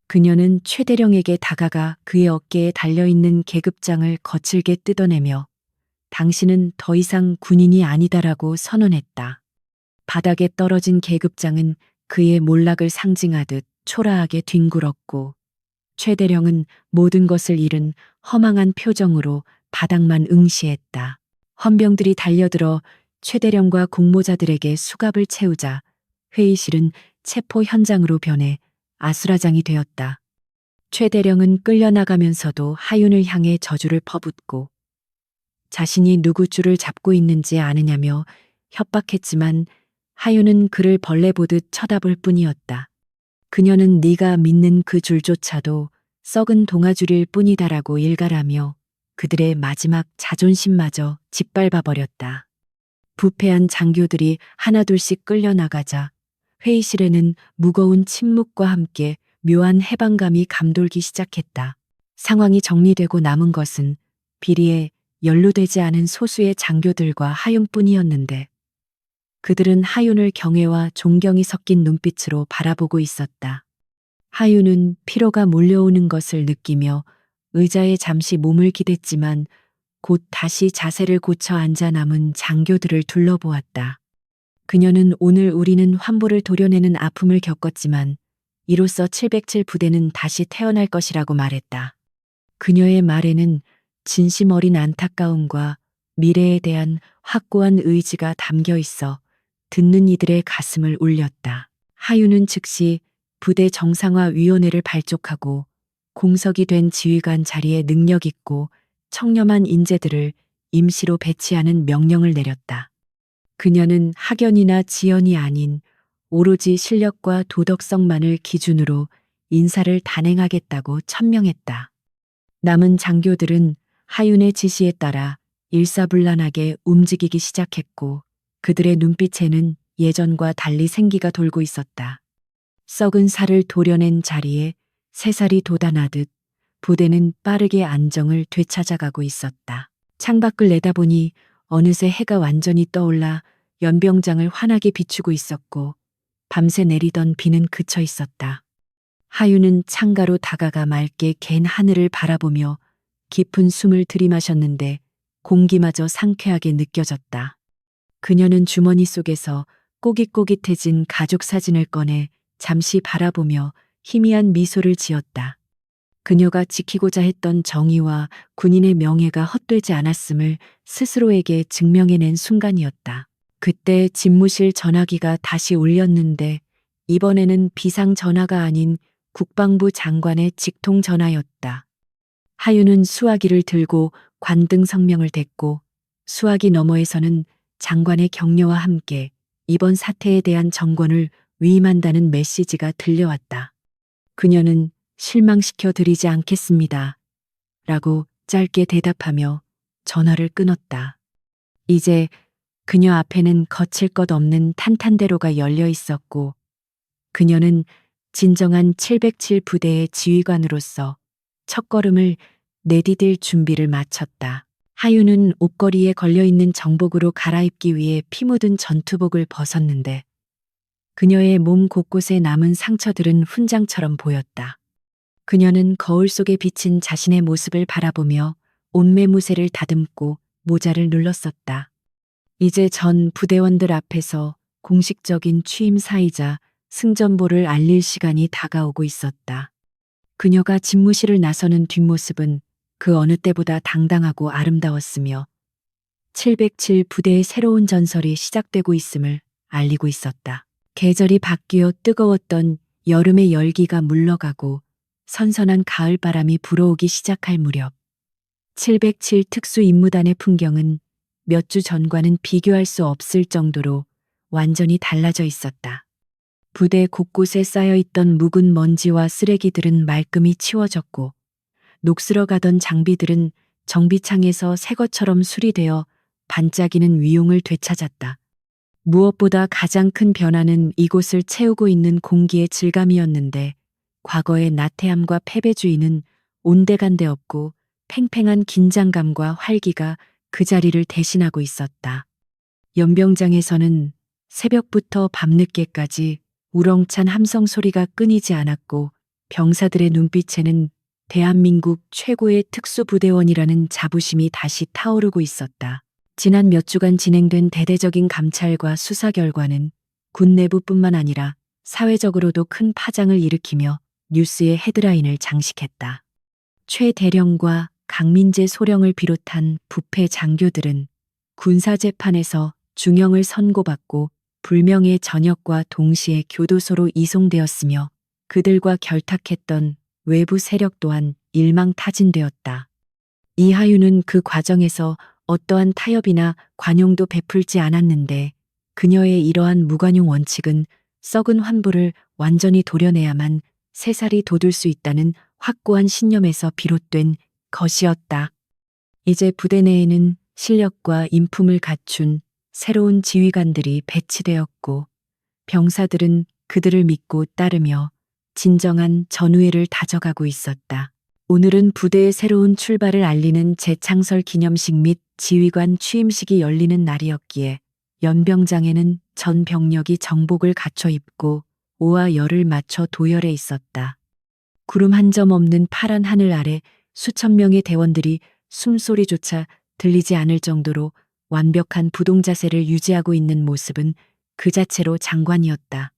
그녀는 최대령에게 다가가 그의 어깨에 달려있는 계급장을 거칠게 뜯어내며 당신은 더 이상 군인이 아니다라고 선언했다. 바닥에 떨어진 계급장은 그의 몰락을 상징하듯 초라하게 뒹굴었고 최대령은 모든 것을 잃은 허망한 표정으로 바닥만 응시했다. 헌병들이 달려들어 최대령과 공모자들에게 수갑을 채우자 회의실은 체포 현장으로 변해 아수라장이 되었다. 최대령은 끌려나가면서도 하윤을 향해 저주를 퍼붓고 자신이 누구 줄을 잡고 있는지 아느냐며 협박했지만 하윤은 그를 벌레 보듯 쳐다볼 뿐이었다. 그녀는 네가 믿는 그 줄조차도 썩은 동아줄일 뿐이다라고 일갈하며 그들의 마지막 자존심마저 짓밟아버렸다. 부패한 장교들이 하나둘씩 끌려나가자 회의실에는 무거운 침묵과 함께 묘한 해방감이 감돌기 시작했다. 상황이 정리되고 남은 것은 비리에 연루되지 않은 소수의 장교들과 하윤뿐이었는데 그들은 하윤을 경애와 존경이 섞인 눈빛으로 바라보고 있었다. 하윤은 피로가 몰려오는 것을 느끼며 의자에 잠시 몸을 기댔지만 곧 다시 자세를 고쳐 앉아 남은 장교들을 둘러보았다. 그녀는 오늘 우리는 환부를 도려내는 아픔을 겪었지만 이로써 707 부대는 다시 태어날 것이라고 말했다. 그녀의 말에는 진심 어린 안타까움과 미래에 대한 확고한 의지가 담겨 있어 듣는 이들의 가슴을 울렸다. 하윤은 즉시 부대 정상화위원회를 발족하고 공석이 된 지휘관 자리에 능력 있고 청렴한 인재들을 임시로 배치하는 명령을 내렸다. 그녀는 학연이나 지연이 아닌 오로지 실력과 도덕성만을 기준으로 인사를 단행하겠다고 천명했다. 남은 장교들은 하윤의 지시에 따라 일사불란하게 움직이기 시작했고 그들의 눈빛에는 예전과 달리 생기가 돌고 있었다. 썩은 살을 도려낸 자리에 새살이 돋아나듯 부대는 빠르게 안정을 되찾아가고 있었다. 창밖을 내다보니 어느새 해가 완전히 떠올라 연병장을 환하게 비추고 있었고 밤새 내리던 비는 그쳐 있었다. 하윤은 창가로 다가가 맑게 갠 하늘을 바라보며 깊은 숨을 들이마셨는데 공기마저 상쾌하게 느껴졌다. 그녀는 주머니 속에서 꼬깃꼬깃해진 가족 사진을 꺼내 잠시 바라보며 희미한 미소를 지었다. 그녀가 지키고자 했던 정의와 군인의 명예가 헛되지 않았음을 스스로에게 증명해낸 순간이었다. 그때 집무실 전화기가 다시 울렸는데 이번에는 비상 전화가 아닌 국방부 장관의 직통 전화였다. 하윤은 수화기를 들고 관등 성명을 댔고 수화기 너머에서는 장관의 격려와 함께 이번 사태에 대한 정권을 위임한다는 메시지가 들려왔다. 그녀는 실망시켜 드리지 않겠습니다. 라고 짧게 대답하며 전화를 끊었다. 이제 그녀 앞에는 거칠 것 없는 탄탄대로가 열려 있었고 그녀는 진정한 707 부대의 지휘관으로서 첫걸음을 내디딜 준비를 마쳤다. 하윤은 옷걸이에 걸려있는 정복으로 갈아입기 위해 피 묻은 전투복을 벗었는데 그녀의 몸 곳곳에 남은 상처들은 훈장처럼 보였다. 그녀는 거울 속에 비친 자신의 모습을 바라보며 옷매무새를 다듬고 모자를 눌렀었다. 이제 전 부대원들 앞에서 공식적인 취임사이자 승전보를 알릴 시간이 다가오고 있었다. 그녀가 집무실을 나서는 뒷모습은 그 어느 때보다 당당하고 아름다웠으며 707 부대의 새로운 전설이 시작되고 있음을 알리고 있었다. 계절이 바뀌어 뜨거웠던 여름의 열기가 물러가고 선선한 가을바람이 불어오기 시작할 무렵 707 특수임무단의 풍경은 몇 주 전과는 비교할 수 없을 정도로 완전히 달라져 있었다. 부대 곳곳에 쌓여있던 묵은 먼지와 쓰레기들은 말끔히 치워졌고, 녹슬어가던 장비들은 정비창에서 새 것처럼 수리되어 반짝이는 위용을 되찾았다. 무엇보다 가장 큰 변화는 이곳을 채우고 있는 공기의 질감이었는데, 과거의 나태함과 패배주의는 온데간데 없고 팽팽한 긴장감과 활기가 그 자리를 대신하고 있었다. 연병장에서는 새벽부터 밤늦게까지 우렁찬 함성 소리가 끊이지 않았고, 병사들의 눈빛에는 대한민국 최고의 특수부대원이라는 자부심이 다시 타오르고 있었다. 지난 몇 주간 진행된 대대적인 감찰과 수사 결과는 군 내부뿐만 아니라 사회적으로도 큰 파장을 일으키며 뉴스의 헤드라인을 장식했다. 최 대령과 강민재 소령을 비롯한 부패 장교들은 군사재판에서 중형을 선고받고 불명예 전역과 동시에 교도소로 이송되었으며, 그들과 결탁했던 외부 세력 또한 일망타진되었다. 이하윤은 그 과정에서 어떠한 타협이나 관용도 베풀지 않았는데, 그녀의 이러한 무관용 원칙은 썩은 환부를 완전히 도려내야만 새살이 돋을 수 있다는 확고한 신념에서 비롯된 것이었다. 이제 부대 내에는 실력과 인품을 갖춘 새로운 지휘관들이 배치되었고, 병사들은 그들을 믿고 따르며 진정한 전우회를 다져가고 있었다. 오늘은 부대의 새로운 출발을 알리는 재창설 기념식 및 지휘관 취임식이 열리는 날이었기에 연병장에는 전 병력이 정복을 갖춰 입고 오와 열을 맞춰 도열해 있었다. 구름 한 점 없는 파란 하늘 아래 수천 명의 대원들이 숨소리조차 들리지 않을 정도로 완벽한 부동자세를 유지하고 있는 모습은 그 자체로 장관이었다.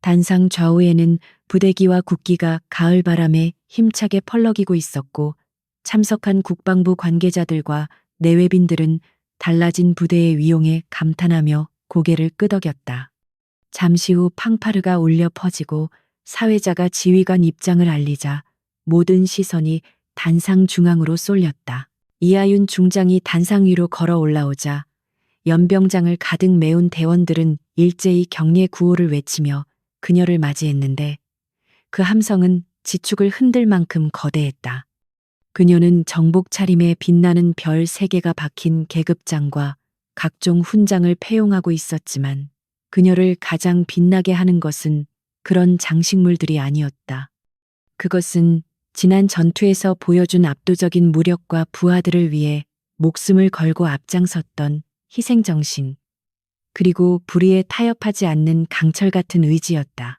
단상 좌우에는 부대기와 국기가 가을바람에 힘차게 펄럭이고 있었고, 참석한 국방부 관계자들과 내외빈들은 달라진 부대의 위용에 감탄하며 고개를 끄덕였다. 잠시 후 팡파르가 울려 퍼지고 사회자가 지휘관 입장을 알리자 모든 시선이 단상 중앙으로 쏠렸다. 이하윤 중장이 단상 위로 걸어 올라오자 연병장을 가득 메운 대원들은 일제히 격려 구호를 외치며 그녀를 맞이했는데, 그 함성은 지축을 흔들 만큼 거대했다. 그녀는 정복 차림에 빛나는 별 3개가 박힌 계급장과 각종 훈장을 폐용하고 있었지만, 그녀를 가장 빛나게 하는 것은 그런 장식물들이 아니었다. 그것은 지난 전투에서 보여준 압도적인 무력과 부하들을 위해 목숨을 걸고 앞장섰던 희생정신, 그리고 불의에 타협하지 않는 강철 같은 의지였다.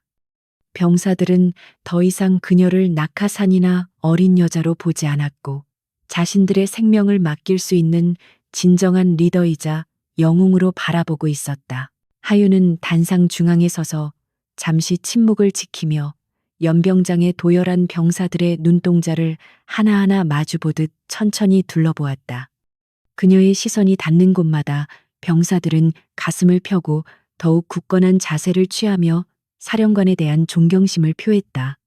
병사들은 더 이상 그녀를 낙하산이나 어린 여자로 보지 않았고, 자신들의 생명을 맡길 수 있는 진정한 리더이자 영웅으로 바라보고 있었다. 하윤은 단상 중앙에 서서 잠시 침묵을 지키며 연병장의 도열한 병사들의 눈동자를 하나하나 마주보듯 천천히 둘러보았다. 그녀의 시선이 닿는 곳마다 병사들은 가슴을 펴고 더욱 굳건한 자세를 취하며 사령관에 대한 존경심을 표했다.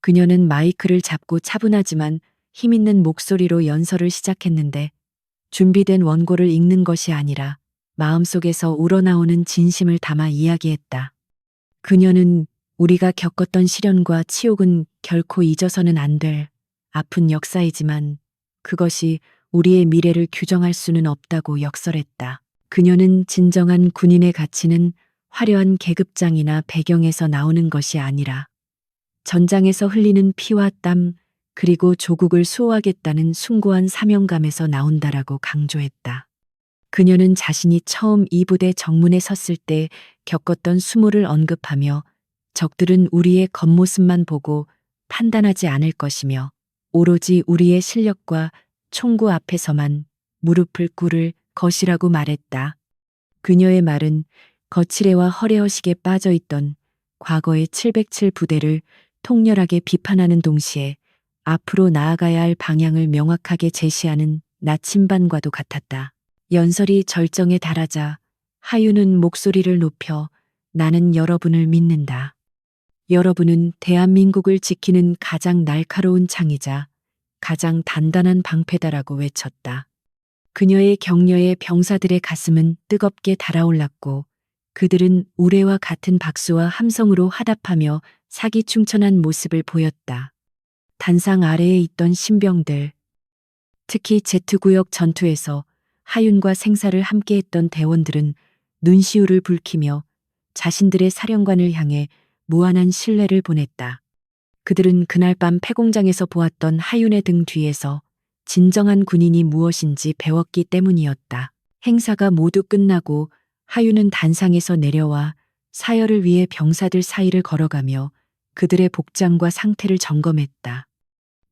그녀는 마이크를 잡고 차분하지만 힘있는 목소리로 연설을 시작했는데, 준비된 원고를 읽는 것이 아니라 마음속에서 우러나오는 진심을 담아 이야기했다. 그녀는 우리가 겪었던 시련과 치욕은 결코 잊어서는 안 될 아픈 역사이지만, 그것이 우리의 미래를 규정할 수는 없다고 역설했다. 그녀는 진정한 군인의 가치는 화려한 계급장이나 배경에서 나오는 것이 아니라 전장에서 흘리는 피와 땀, 그리고 조국을 수호하겠다는 숭고한 사명감에서 나온다라고 강조했다. 그녀는 자신이 처음 이 부대 정문에 섰을 때 겪었던 수모를 언급하며, 적들은 우리의 겉모습만 보고 판단하지 않을 것이며, 오로지 우리의 실력과 총구 앞에서만 무릎을 꿇을 것이라고 말했다. 그녀의 말은 거칠애와 허례허식에 빠져있던 과거의 707 부대를 통렬하게 비판하는 동시에 앞으로 나아가야 할 방향을 명확하게 제시하는 나침반과도 같았다. 연설이 절정에 달하자 하윤은 목소리를 높여 나는 여러분을 믿는다. 여러분은 대한민국을 지키는 가장 날카로운 창이자 가장 단단한 방패다라고 외쳤다. 그녀의 격려에 병사들의 가슴은 뜨겁게 달아올랐고 그들은 우레와 같은 박수와 함성으로 화답하며 사기충천한 모습을 보였다. 단상 아래에 있던 신병들, 특히 제트구역 전투에서 하윤과 생사를 함께했던 대원들은 눈시울을 붉히며 자신들의 사령관을 향해 무한한 신뢰를 보냈다. 그들은 그날 밤 폐공장에서 보았던 하윤의 등 뒤에서 진정한 군인이 무엇인지 배웠기 때문이었다. 행사가 모두 끝나고 하윤은 단상에서 내려와 사열을 위해 병사들 사이를 걸어가며 그들의 복장과 상태를 점검했다.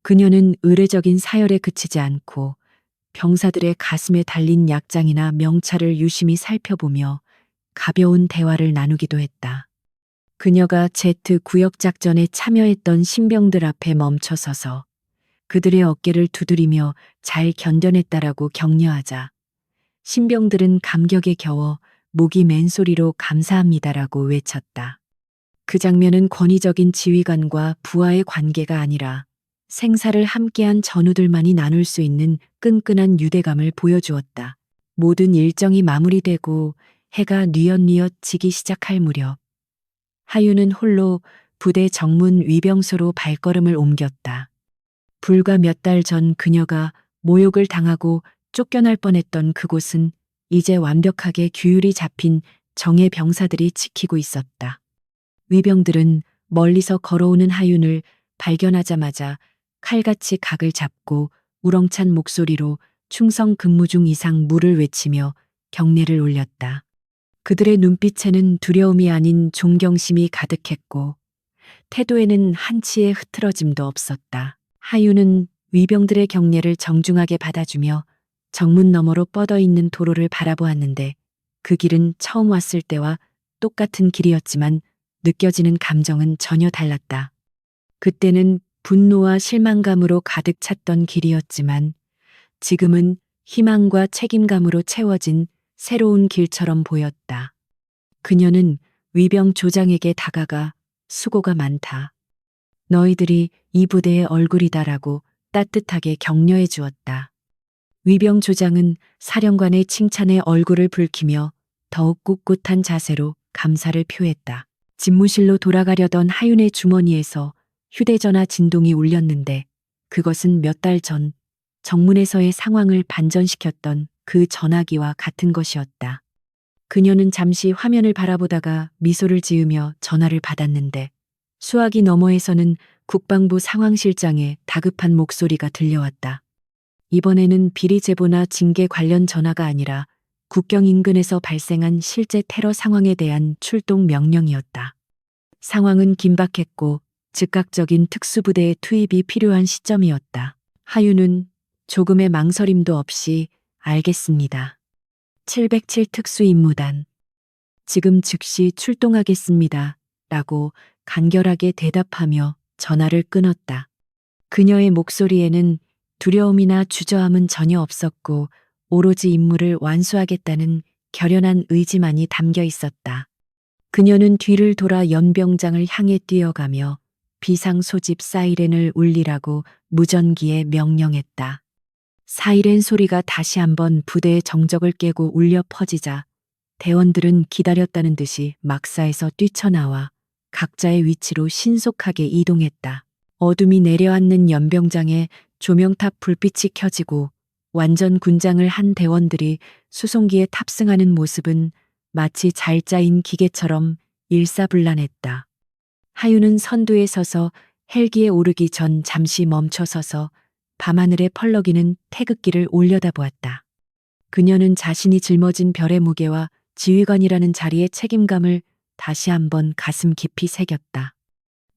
그녀는 의례적인 사열에 그치지 않고 병사들의 가슴에 달린 약장이나 명찰을 유심히 살펴보며 가벼운 대화를 나누기도 했다. 그녀가 제트 구역 작전에 참여했던 신병들 앞에 멈춰서서 그들의 어깨를 두드리며 잘 견뎌냈다라고 격려하자 신병들은 감격에 겨워 목이 맨 소리로 감사합니다라고 외쳤다. 그 장면은 권위적인 지휘관과 부하의 관계가 아니라 생사를 함께한 전우들만이 나눌 수 있는 끈끈한 유대감을 보여주었다. 모든 일정이 마무리되고 해가 뉘엿뉘엿 지기 시작할 무렵 하윤은 홀로 부대 정문 위병소로 발걸음을 옮겼다. 불과 몇 달 전 그녀가 모욕을 당하고 쫓겨날 뻔했던 그곳은 이제 완벽하게 규율이 잡힌 정예 병사들이 지키고 있었다. 위병들은 멀리서 걸어오는 하윤을 발견하자마자 칼같이 각을 잡고 우렁찬 목소리로 충성 근무 중 이상 무를 외치며 경례를 올렸다. 그들의 눈빛에는 두려움이 아닌 존경심이 가득했고 태도에는 한치의 흐트러짐도 없었다. 하윤은 위병들의 경례를 정중하게 받아주며 정문 너머로 뻗어 있는 도로를 바라보았는데 그 길은 처음 왔을 때와 똑같은 길이었지만 느껴지는 감정은 전혀 달랐다. 그때는 분노와 실망감으로 가득 찼던 길이었지만 지금은 희망과 책임감으로 채워진 새로운 길처럼 보였다. 그녀는 위병 조장에게 다가가 수고가 많다. 너희들이 이 부대의 얼굴이다라고 따뜻하게 격려해 주었다. 위병 조장은 사령관의 칭찬에 얼굴을 붉히며 더욱 꿋꿋한 자세로 감사를 표했다. 집무실로 돌아가려던 하윤의 주머니에서 휴대전화 진동이 울렸는데 그것은 몇 달 전 정문에서의 상황을 반전시켰던 그 전화기와 같은 것이었다. 그녀는 잠시 화면을 바라보다가 미소를 지으며 전화를 받았는데 수화기 너머에서는 국방부 상황실장의 다급한 목소리가 들려왔다. 이번에는 비리 제보나 징계 관련 전화가 아니라 국경 인근에서 발생한 실제 테러 상황에 대한 출동 명령이었다. 상황은 긴박했고 즉각적인 특수부대의 투입이 필요한 시점이었다. 하윤은 조금의 망설임도 없이 알겠습니다. 707 특수임무단. 지금 즉시 출동하겠습니다. 라고 간결하게 대답하며 전화를 끊었다. 그녀의 목소리에는 두려움이나 주저함은 전혀 없었고 오로지 임무를 완수하겠다는 결연한 의지만이 담겨 있었다. 그녀는 뒤를 돌아 연병장을 향해 뛰어가며 비상 소집 사이렌을 울리라고 무전기에 명령했다. 사이렌 소리가 다시 한번 부대의 정적을 깨고 울려 퍼지자 대원들은 기다렸다는 듯이 막사에서 뛰쳐나와 각자의 위치로 신속하게 이동했다. 어둠이 내려앉는 연병장에 조명탑 불빛이 켜지고 완전 군장을 한 대원들이 수송기에 탑승하는 모습은 마치 잘 짜인 기계처럼 일사불란했다. 하윤은 선두에 서서 헬기에 오르기 전 잠시 멈춰서서 밤하늘에 펄럭이는 태극기를 올려다보았다. 그녀는 자신이 짊어진 별의 무게와 지휘관이라는 자리의 책임감을 다시 한번 가슴 깊이 새겼다.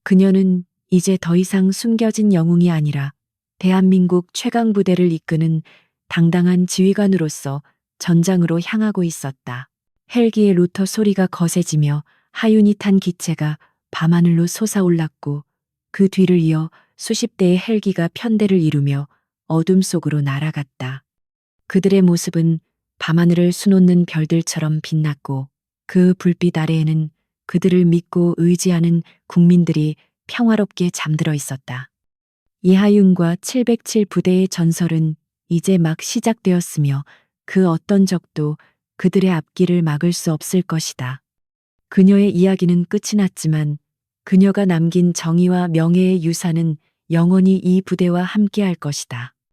그녀는 이제 더 이상 숨겨진 영웅이 아니라 대한민국 최강 부대를 이끄는 당당한 지휘관으로서 전장으로 향하고 있었다. 헬기의 로터 소리가 거세지며 하윤이 탄 기체가 밤하늘로 솟아올랐고 그 뒤를 이어 수십 대의 헬기가 편대를 이루며 어둠 속으로 날아갔다. 그들의 모습은 밤하늘을 수놓는 별들처럼 빛났고 그 불빛 아래에는 그들을 믿고 의지하는 국민들이 평화롭게 잠들어 있었다. 이하윤과 707 부대의 전설은 이제 막 시작되었으며 그 어떤 적도 그들의 앞길을 막을 수 없을 것이다. 그녀의 이야기는 끝이 났지만 그녀가 남긴 정의와 명예의 유산은 영원히 이 부대와 함께할 것이다.